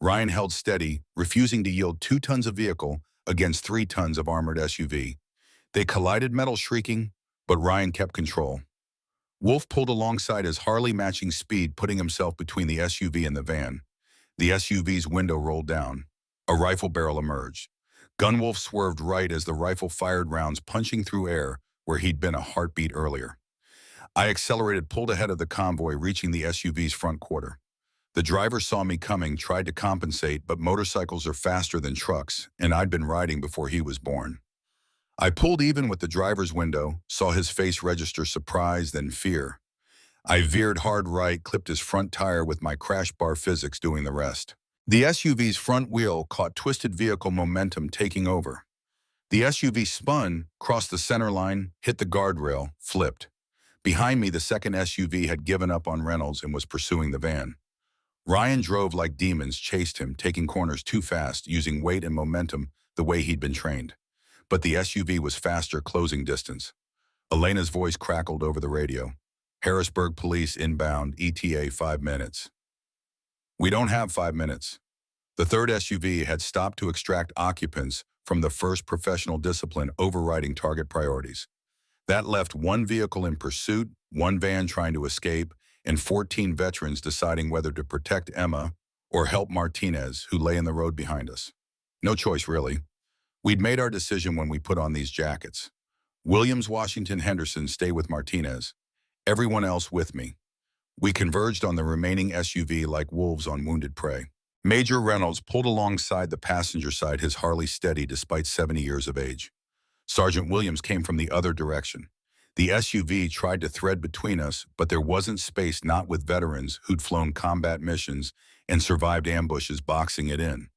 Ryan held steady, refusing to yield 2 tons of vehicle against 3 tons of armored SUV. They collided, metal shrieking, but Ryan kept control. Wolf pulled alongside his Harley, matching speed, putting himself between the SUV and the van. The SUV's window rolled down. A rifle barrel emerged. Gunwolf swerved right as the rifle fired rounds, punching through air where he'd been a heartbeat earlier. I accelerated, pulled ahead of the convoy, reaching the SUV's front quarter. The driver saw me coming, tried to compensate, but motorcycles are faster than trucks, and I'd been riding before he was born. I pulled even with the driver's window, saw his face register surprise, then fear. I veered hard right, clipped his front tire with my crash bar physics doing the rest. The SUV's front wheel caught twisted vehicle momentum, taking over. The SUV spun, crossed the center line, hit the guardrail, flipped. Behind me, the second SUV had given up on Reynolds and was pursuing the van. Ryan drove like demons, chased him, taking corners too fast, using weight and momentum the way he'd been trained. But the SUV was faster, closing distance. Elena's voice crackled over the radio. Harrisburg police inbound, ETA 5 minutes. We don't have 5 minutes. The third SUV had stopped to extract occupants from the first professional discipline, overriding target priorities. That left 1 vehicle in pursuit, 1 van trying to escape, and 14 veterans deciding whether to protect Emma or help Martinez, who lay in the road behind us. No choice, really. We'd made our decision when we put on these jackets. Williams, Washington, Henderson stay with Martinez. Everyone else with me. We converged on the remaining SUV like wolves on wounded prey. Major Reynolds pulled alongside the passenger side, his Harley steady despite 70 years of age. Sergeant Williams came from the other direction. The SUV tried to thread between us, but there wasn't space, not with veterans who'd flown combat missions and survived ambushes boxing it in.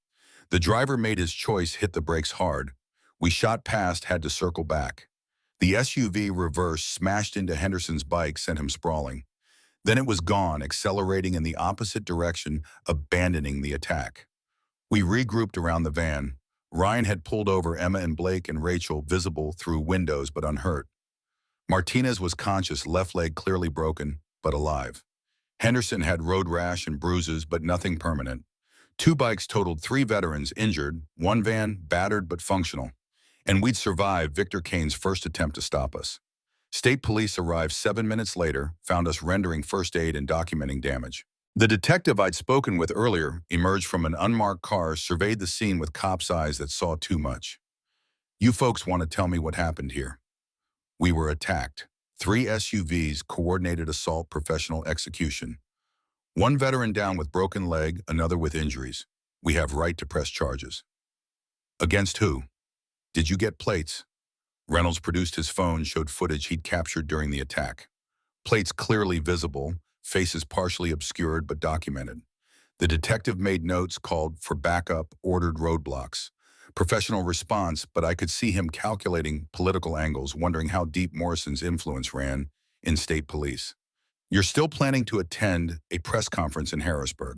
The driver made his choice, hit the brakes hard. We shot past, had to circle back. The SUV reversed, smashed into Henderson's bike, sent him sprawling. Then it was gone, accelerating in the opposite direction, abandoning the attack. We regrouped around the van. Ryan had pulled over, Emma and Blake and Rachel visible through windows but unhurt. Martinez was conscious, left leg clearly broken, but alive. Henderson had road rash and bruises, but nothing permanent. 2 bikes totaled 3 veterans injured, 1 van battered but functional. And we'd survived Victor Kane's first attempt to stop us. State police arrived 7 minutes later, found us rendering first aid and documenting damage. The detective I'd spoken with earlier emerged from an unmarked car, surveyed the scene with cop's eyes that saw too much. You folks want to tell me what happened here? We were attacked. 3 SUVs, coordinated assault, professional execution. 1 veteran down with broken leg, another with injuries. We have right to press charges. Against who? Did you get plates? Reynolds produced his phone, showed footage he'd captured during the attack. Plates clearly visible, faces partially obscured but documented. The detective made notes, called for backup, ordered roadblocks. Professional response, but I could see him calculating political angles, wondering how deep Morrison's influence ran in state police. You're still planning to attend a press conference in Harrisburg.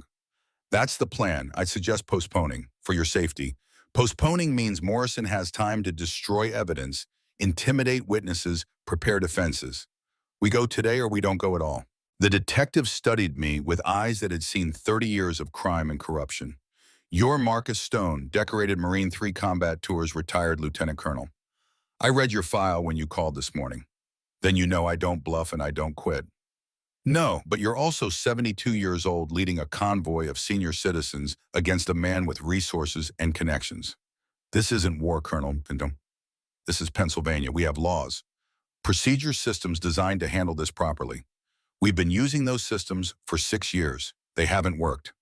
That's the plan. I'd suggest postponing, for your safety. Postponing means Morrison has time to destroy evidence, intimidate witnesses, prepare defenses. We go today or we don't go at all. The detective studied me with eyes that had seen 30 years of crime and corruption. You're Marcus Stone, decorated Marine 3 combat tours, retired lieutenant colonel. I read your file when you called this morning. Then you know I don't bluff and I don't quit. No, but you're also 72 years old leading a convoy of senior citizens against a man with resources and connections. This isn't war, Colonel Pinto. This is Pennsylvania. We have laws, procedure systems designed to handle this properly. We've been using those systems for 6 years. They haven't worked.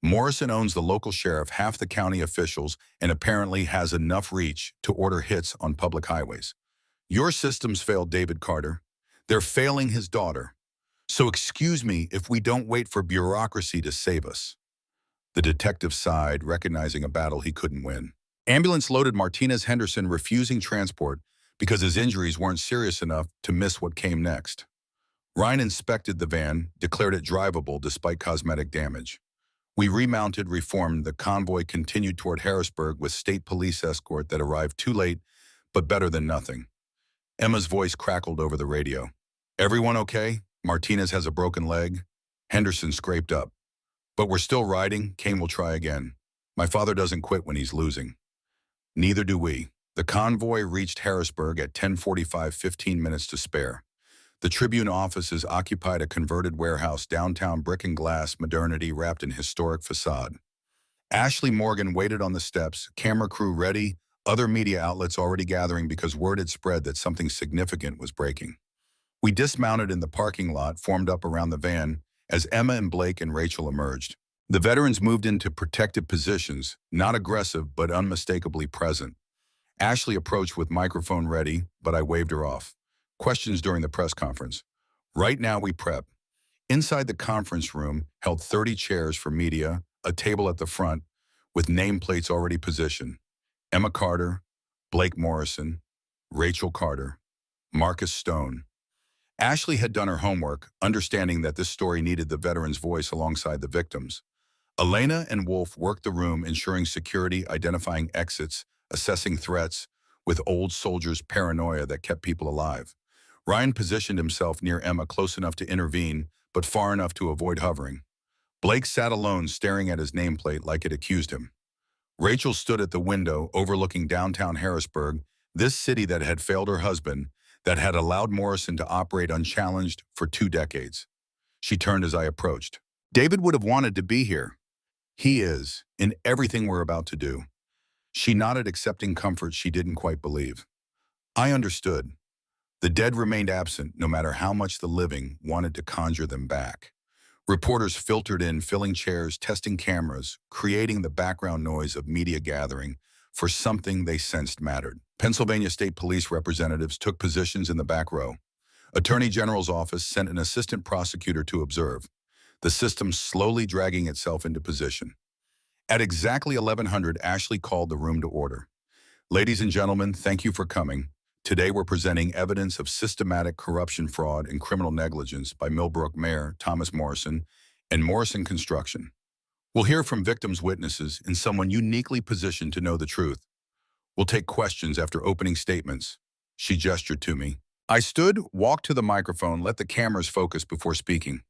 Morrison owns the local sheriff, half the county officials, and apparently has enough reach to order hits on public highways. Your systems failed David Carter. They're failing his daughter. So excuse me if we don't wait for bureaucracy to save us. The detective sighed, recognizing a battle he couldn't win. Ambulance loaded Martinez Henderson, refusing transport because his injuries weren't serious enough to miss what came next. Ryan inspected the van, declared it drivable despite cosmetic damage. We remounted, reformed. The convoy continued toward Harrisburg with state police escort that arrived too late, but better than nothing. Emma's voice crackled over the radio. Everyone okay? Martinez has a broken leg. Henderson scraped up. But we're still riding. Kane will try again. My father doesn't quit when he's losing. Neither do we. The convoy reached Harrisburg at 10:45, 15 minutes to spare. The Tribune offices occupied a converted warehouse downtown, brick and glass modernity wrapped in historic facade. Ashley Morgan waited on the steps, camera crew ready, other media outlets already gathering because word had spread that something significant was breaking. We dismounted in the parking lot, formed up around the van, as Emma and Blake and Rachel emerged. The veterans moved into protective positions, not aggressive but unmistakably present. Ashley approached with microphone ready, but I waved her off. Questions during the press conference. Right now we prep. Inside the conference room held 30 chairs for media, a table at the front with nameplates already positioned. Emma Carter, Blake Morrison, Rachel Carter, Marcus Stone. Ashley had done her homework, understanding that this story needed the veteran's voice alongside the victims. Elena and Wolf worked the room, ensuring security, identifying exits, assessing threats, with old soldiers' paranoia that kept people alive. Ryan positioned himself near Emma, close enough to intervene, but far enough to avoid hovering. Blake sat alone, staring at his nameplate like it accused him. Rachel stood at the window, overlooking downtown Harrisburg, this city that had failed her husband, that had allowed Morrison to operate unchallenged for 2 decades. She turned as I approached. David would have wanted to be here. He is, in everything we're about to do. She nodded, accepting comfort she didn't quite believe. I understood. The dead remained absent, no matter how much the living wanted to conjure them back. Reporters filtered in, filling chairs, testing cameras, creating the background noise of media gathering for something they sensed mattered. Pennsylvania State Police representatives took positions in the back row. Attorney General's office sent an assistant prosecutor to observe, the system slowly dragging itself into position. At exactly 1100, Ashley called the room to order. Ladies and gentlemen, thank you for coming. Today we're presenting evidence of systematic corruption, fraud, and criminal negligence by Millbrook Mayor Thomas Morrison and Morrison Construction. We'll hear from victims' witnesses and someone uniquely positioned to know the truth. We'll take questions after opening statements. She gestured to me. I stood, walked to the microphone, let the cameras focus before speaking.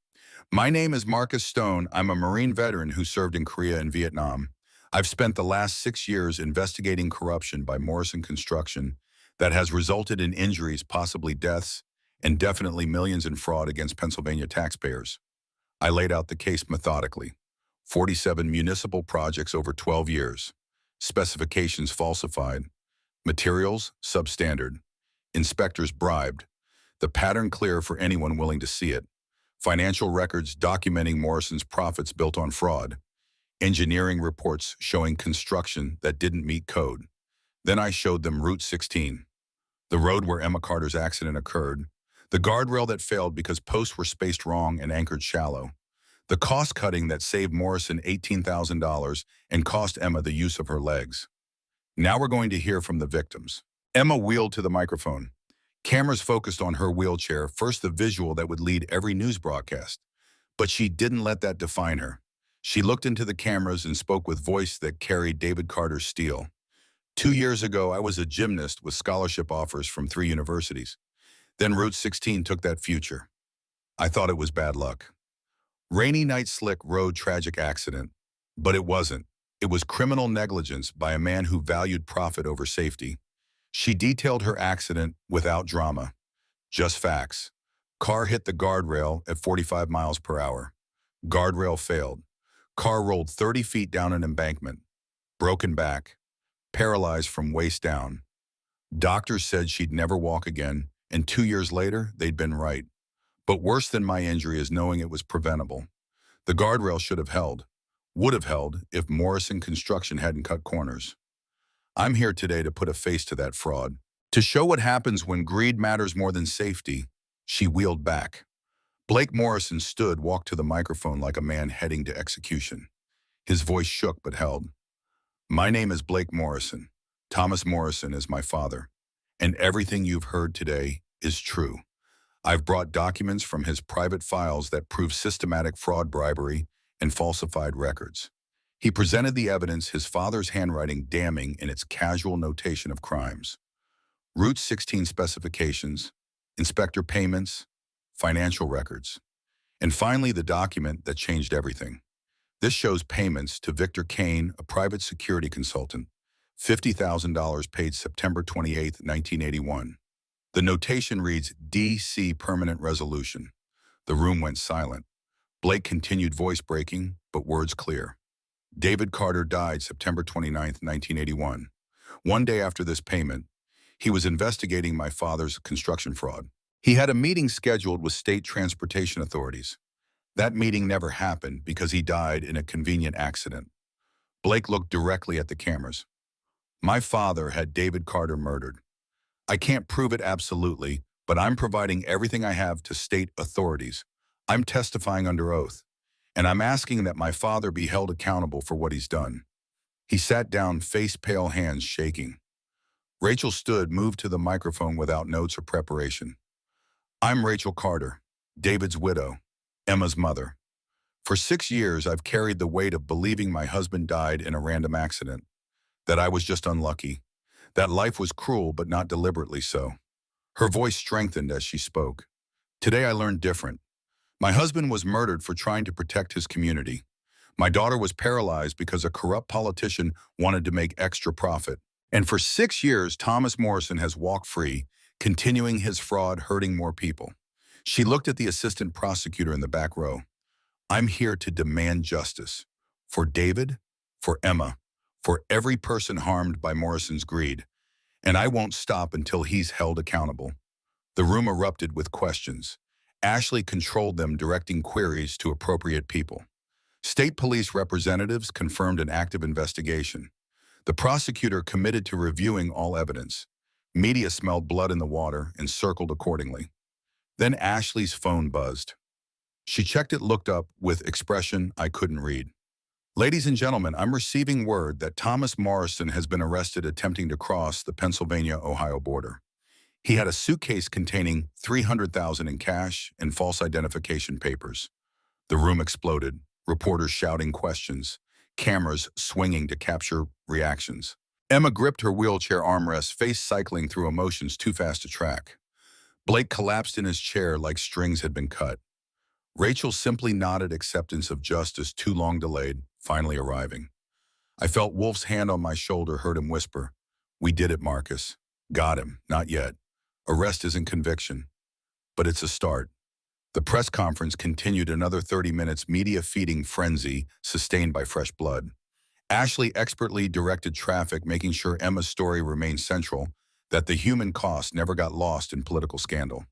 My name is Marcus Stone. I'm a Marine veteran who served in Korea and Vietnam. I've spent the last 6 years investigating corruption by Morrison Construction that has resulted in injuries, possibly deaths, and definitely millions in fraud against Pennsylvania taxpayers. I laid out the case methodically. 47 municipal projects over 12 years. Specifications falsified. Materials substandard. Inspectors bribed. The pattern clear for anyone willing to see it. Financial records documenting Morrison's profits built on fraud. Engineering reports showing construction that didn't meet code. Then I showed them Route 16, the road where Emma Carter's accident occurred, the guardrail that failed because posts were spaced wrong and anchored shallow, the cost-cutting that saved Morrison $18,000 and cost Emma the use of her legs. Now we're going to hear from the victims. Emma wheeled to the microphone. Cameras focused on her wheelchair, first the visual that would lead every news broadcast. But she didn't let that define her. She looked into the cameras and spoke with voice that carried David Carter's steel. 2 years ago, I was a gymnast with scholarship offers from 3 universities. Then Route 16 took that future. I thought it was bad luck. Rainy night, slick road, tragic accident. But it wasn't. It was criminal negligence by a man who valued profit over safety. She detailed her accident without drama, just facts. Car hit the guardrail at 45 miles per hour. Guardrail failed. Car rolled 30 feet down an embankment. Broken back. Paralyzed from waist down. Doctors said she'd never walk again, and 2 years later, they'd been right. But worse than my injury is knowing it was preventable. The guardrail should have held. Would have held if Morrison Construction hadn't cut corners. I'm here today to put a face to that fraud. To show what happens when greed matters more than safety, she wheeled back. Blake Morrison stood, walked to the microphone like a man heading to execution. His voice shook but held. My name is Blake Morrison. Thomas Morrison is my father. And everything you've heard today is true. I've brought documents from his private files that prove systematic fraud, bribery, and falsified records. He presented the evidence, his father's handwriting damning in its casual notation of crimes. Route 16 specifications, inspector payments, financial records. And finally, the document that changed everything. This shows payments to Victor Kane, a private security consultant, $50,000 paid September 28, 1981. The notation reads D.C. Permanent Resolution. The room went silent. Blake continued, voice breaking, but words clear. David Carter died September 29, 1981. One day after this payment, he was investigating my father's construction fraud. He had a meeting scheduled with state transportation authorities. That meeting never happened because he died in a convenient accident. Blake looked directly at the cameras. My father had David Carter murdered. I can't prove it absolutely, but I'm providing everything I have to state authorities. I'm testifying under oath, and I'm asking that my father be held accountable for what he's done. He sat down, face pale, hands shaking. Rachel stood, moved to the microphone without notes or preparation. I'm Rachel Carter, David's widow, Emma's mother. For 6 years, I've carried the weight of believing my husband died in a random accident, that I was just unlucky, that life was cruel but not deliberately so. Her voice strengthened as she spoke. Today I learned different. My husband was murdered for trying to protect his community. My daughter was paralyzed because a corrupt politician wanted to make extra profit. And for 6 years, Thomas Morrison has walked free, continuing his fraud, hurting more people. She looked at the assistant prosecutor in the back row. I'm here to demand justice. For David, for Emma, for every person harmed by Morrison's greed. And I won't stop until he's held accountable. The room erupted with questions. Ashley controlled them, directing queries to appropriate people. State police representatives confirmed an active investigation. The prosecutor committed to reviewing all evidence. Media smelled blood in the water and circled accordingly. Then Ashley's phone buzzed. She checked it, looked up with expression I couldn't read. Ladies and gentlemen, I'm receiving word that Thomas Morrison has been arrested attempting to cross the Pennsylvania-Ohio border. He had a suitcase containing $300,000 in cash and false identification papers. The room exploded, reporters shouting questions, cameras swinging to capture reactions. Emma gripped her wheelchair armrest, face cycling through emotions too fast to track. Blake collapsed in his chair like strings had been cut. Rachel simply nodded acceptance of justice too long delayed, finally arriving. I felt Wolf's hand on my shoulder, heard him whisper, "We did it, Marcus. Got him. Not yet. Arrest isn't conviction. But it's a start." The press conference continued another 30 minutes, media feeding frenzy sustained by fresh blood. Ashley expertly directed traffic, making sure Emma's story remained central, that the human cost never got lost in political scandal.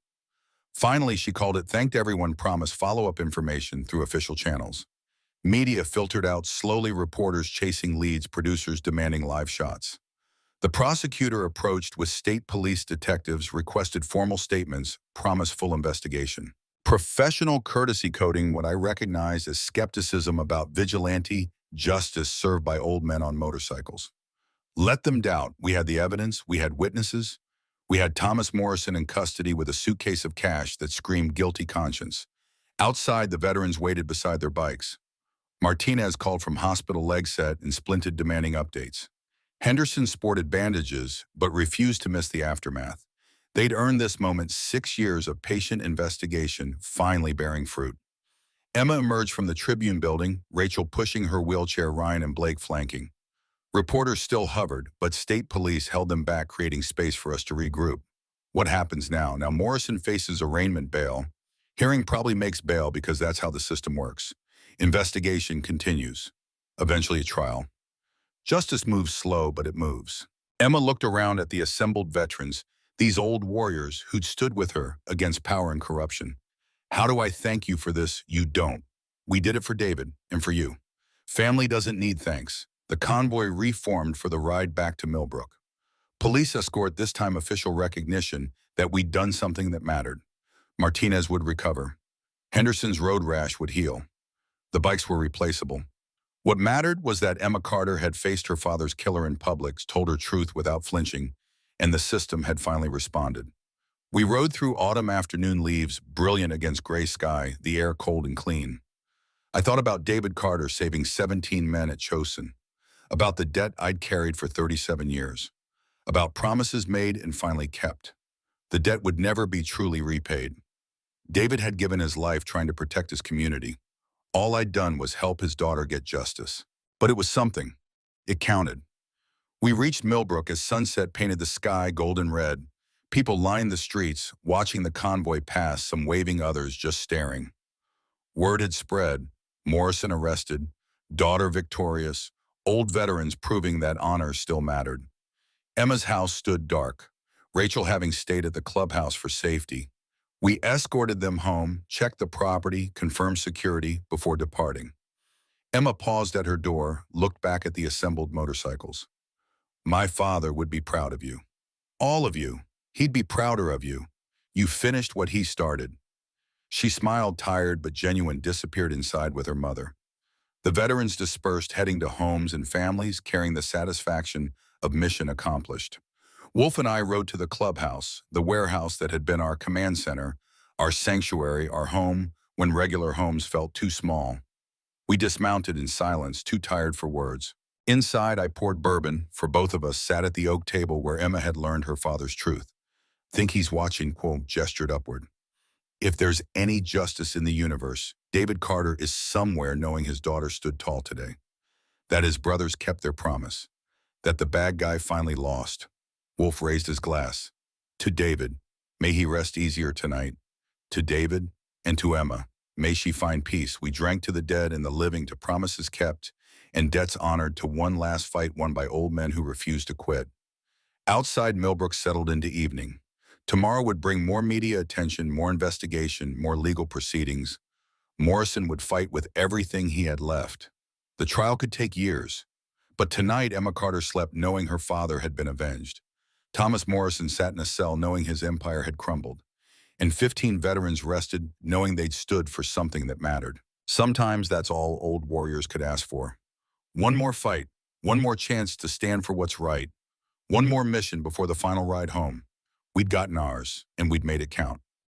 Finally, she called it, thanked everyone, promised follow-up information through official channels. Media filtered out slowly, reporters chasing leads, producers demanding live shots. The prosecutor approached with state police detectives, requested formal statements, promised full investigation. Professional courtesy coding what I recognized as skepticism about vigilante justice served by old men on motorcycles. Let them doubt. We had the evidence, we had witnesses, we had Thomas Morrison in custody with a suitcase of cash that screamed guilty conscience. Outside, the veterans waited beside their bikes. Martinez called from hospital, leg set and splinted, demanding updates. Henderson sported bandages, but refused to miss the aftermath. They'd earned this moment, 6 years of patient investigation, finally bearing fruit. Emma emerged from the Tribune building, Rachel pushing her wheelchair, Ryan and Blake flanking. Reporters still hovered, but state police held them back, creating space for us to regroup. What happens now? Now Morrison faces arraignment bail. Hearing probably makes bail because that's how the system works. Investigation continues. Eventually a trial. Justice moves slow, but it moves. Emma looked around at the assembled veterans, these old warriors who'd stood with her against power and corruption. How do I thank you for this? You don't. We did it for David and for you. Family doesn't need thanks. The convoy reformed for the ride back to Millbrook. Police escort, this time official recognition that we'd done something that mattered. Martinez would recover. Henderson's road rash would heal. The bikes were replaceable. What mattered was that Emma Carter had faced her father's killer in public, told her truth without flinching, and the system had finally responded. We rode through autumn afternoon leaves, brilliant against gray sky, the air cold and clean. I thought about David Carter saving 17 men at Chosin, about the debt I'd carried for 37 years, about promises made and finally kept. The debt would never be truly repaid. David had given his life trying to protect his community. All I'd done was help his daughter get justice. But it was something. It counted. We reached Millbrook as sunset painted the sky golden red. People lined the streets, watching the convoy pass, some waving, others just staring. Word had spread. Morrison arrested, daughter victorious, old veterans proving that honor still mattered. Emma's house stood dark, Rachel having stayed at the clubhouse for safety. We escorted them home, checked the property, confirmed security before departing. Emma paused at her door, looked back at the assembled motorcycles. My father would be proud of you. All of you. He'd be prouder of you. You finished what he started. She smiled, tired but genuine, disappeared inside with her mother. The veterans dispersed, heading to homes and families, carrying the satisfaction of mission accomplished. Wolf and I rode to the clubhouse, the warehouse that had been our command center, our sanctuary, our home, when regular homes felt too small. We dismounted in silence, too tired for words. Inside, I poured bourbon for both of us, sat at the oak table where Emma had learned her father's truth. Think he's watching, quote, gestured upward. If there's any justice in the universe, David Carter is somewhere knowing his daughter stood tall today. That his brothers kept their promise. That the bad guy finally lost. Wolf raised his glass. To David, may he rest easier tonight. To David and to Emma, may she find peace. We drank to the dead and the living, to promises kept and debts honored, to one last fight won by old men who refused to quit. Outside, Millbrook settled into evening. Tomorrow would bring more media attention, more investigation, more legal proceedings. Morrison would fight with everything he had left. The trial could take years. But tonight, Emma Carter slept knowing her father had been avenged. Thomas Morrison sat in a cell knowing his empire had crumbled. And 15 veterans rested knowing they'd stood for something that mattered. Sometimes that's all old warriors could ask for. One more fight, one more chance to stand for what's right. One more mission before the final ride home. We'd gotten ours, and we'd made it count.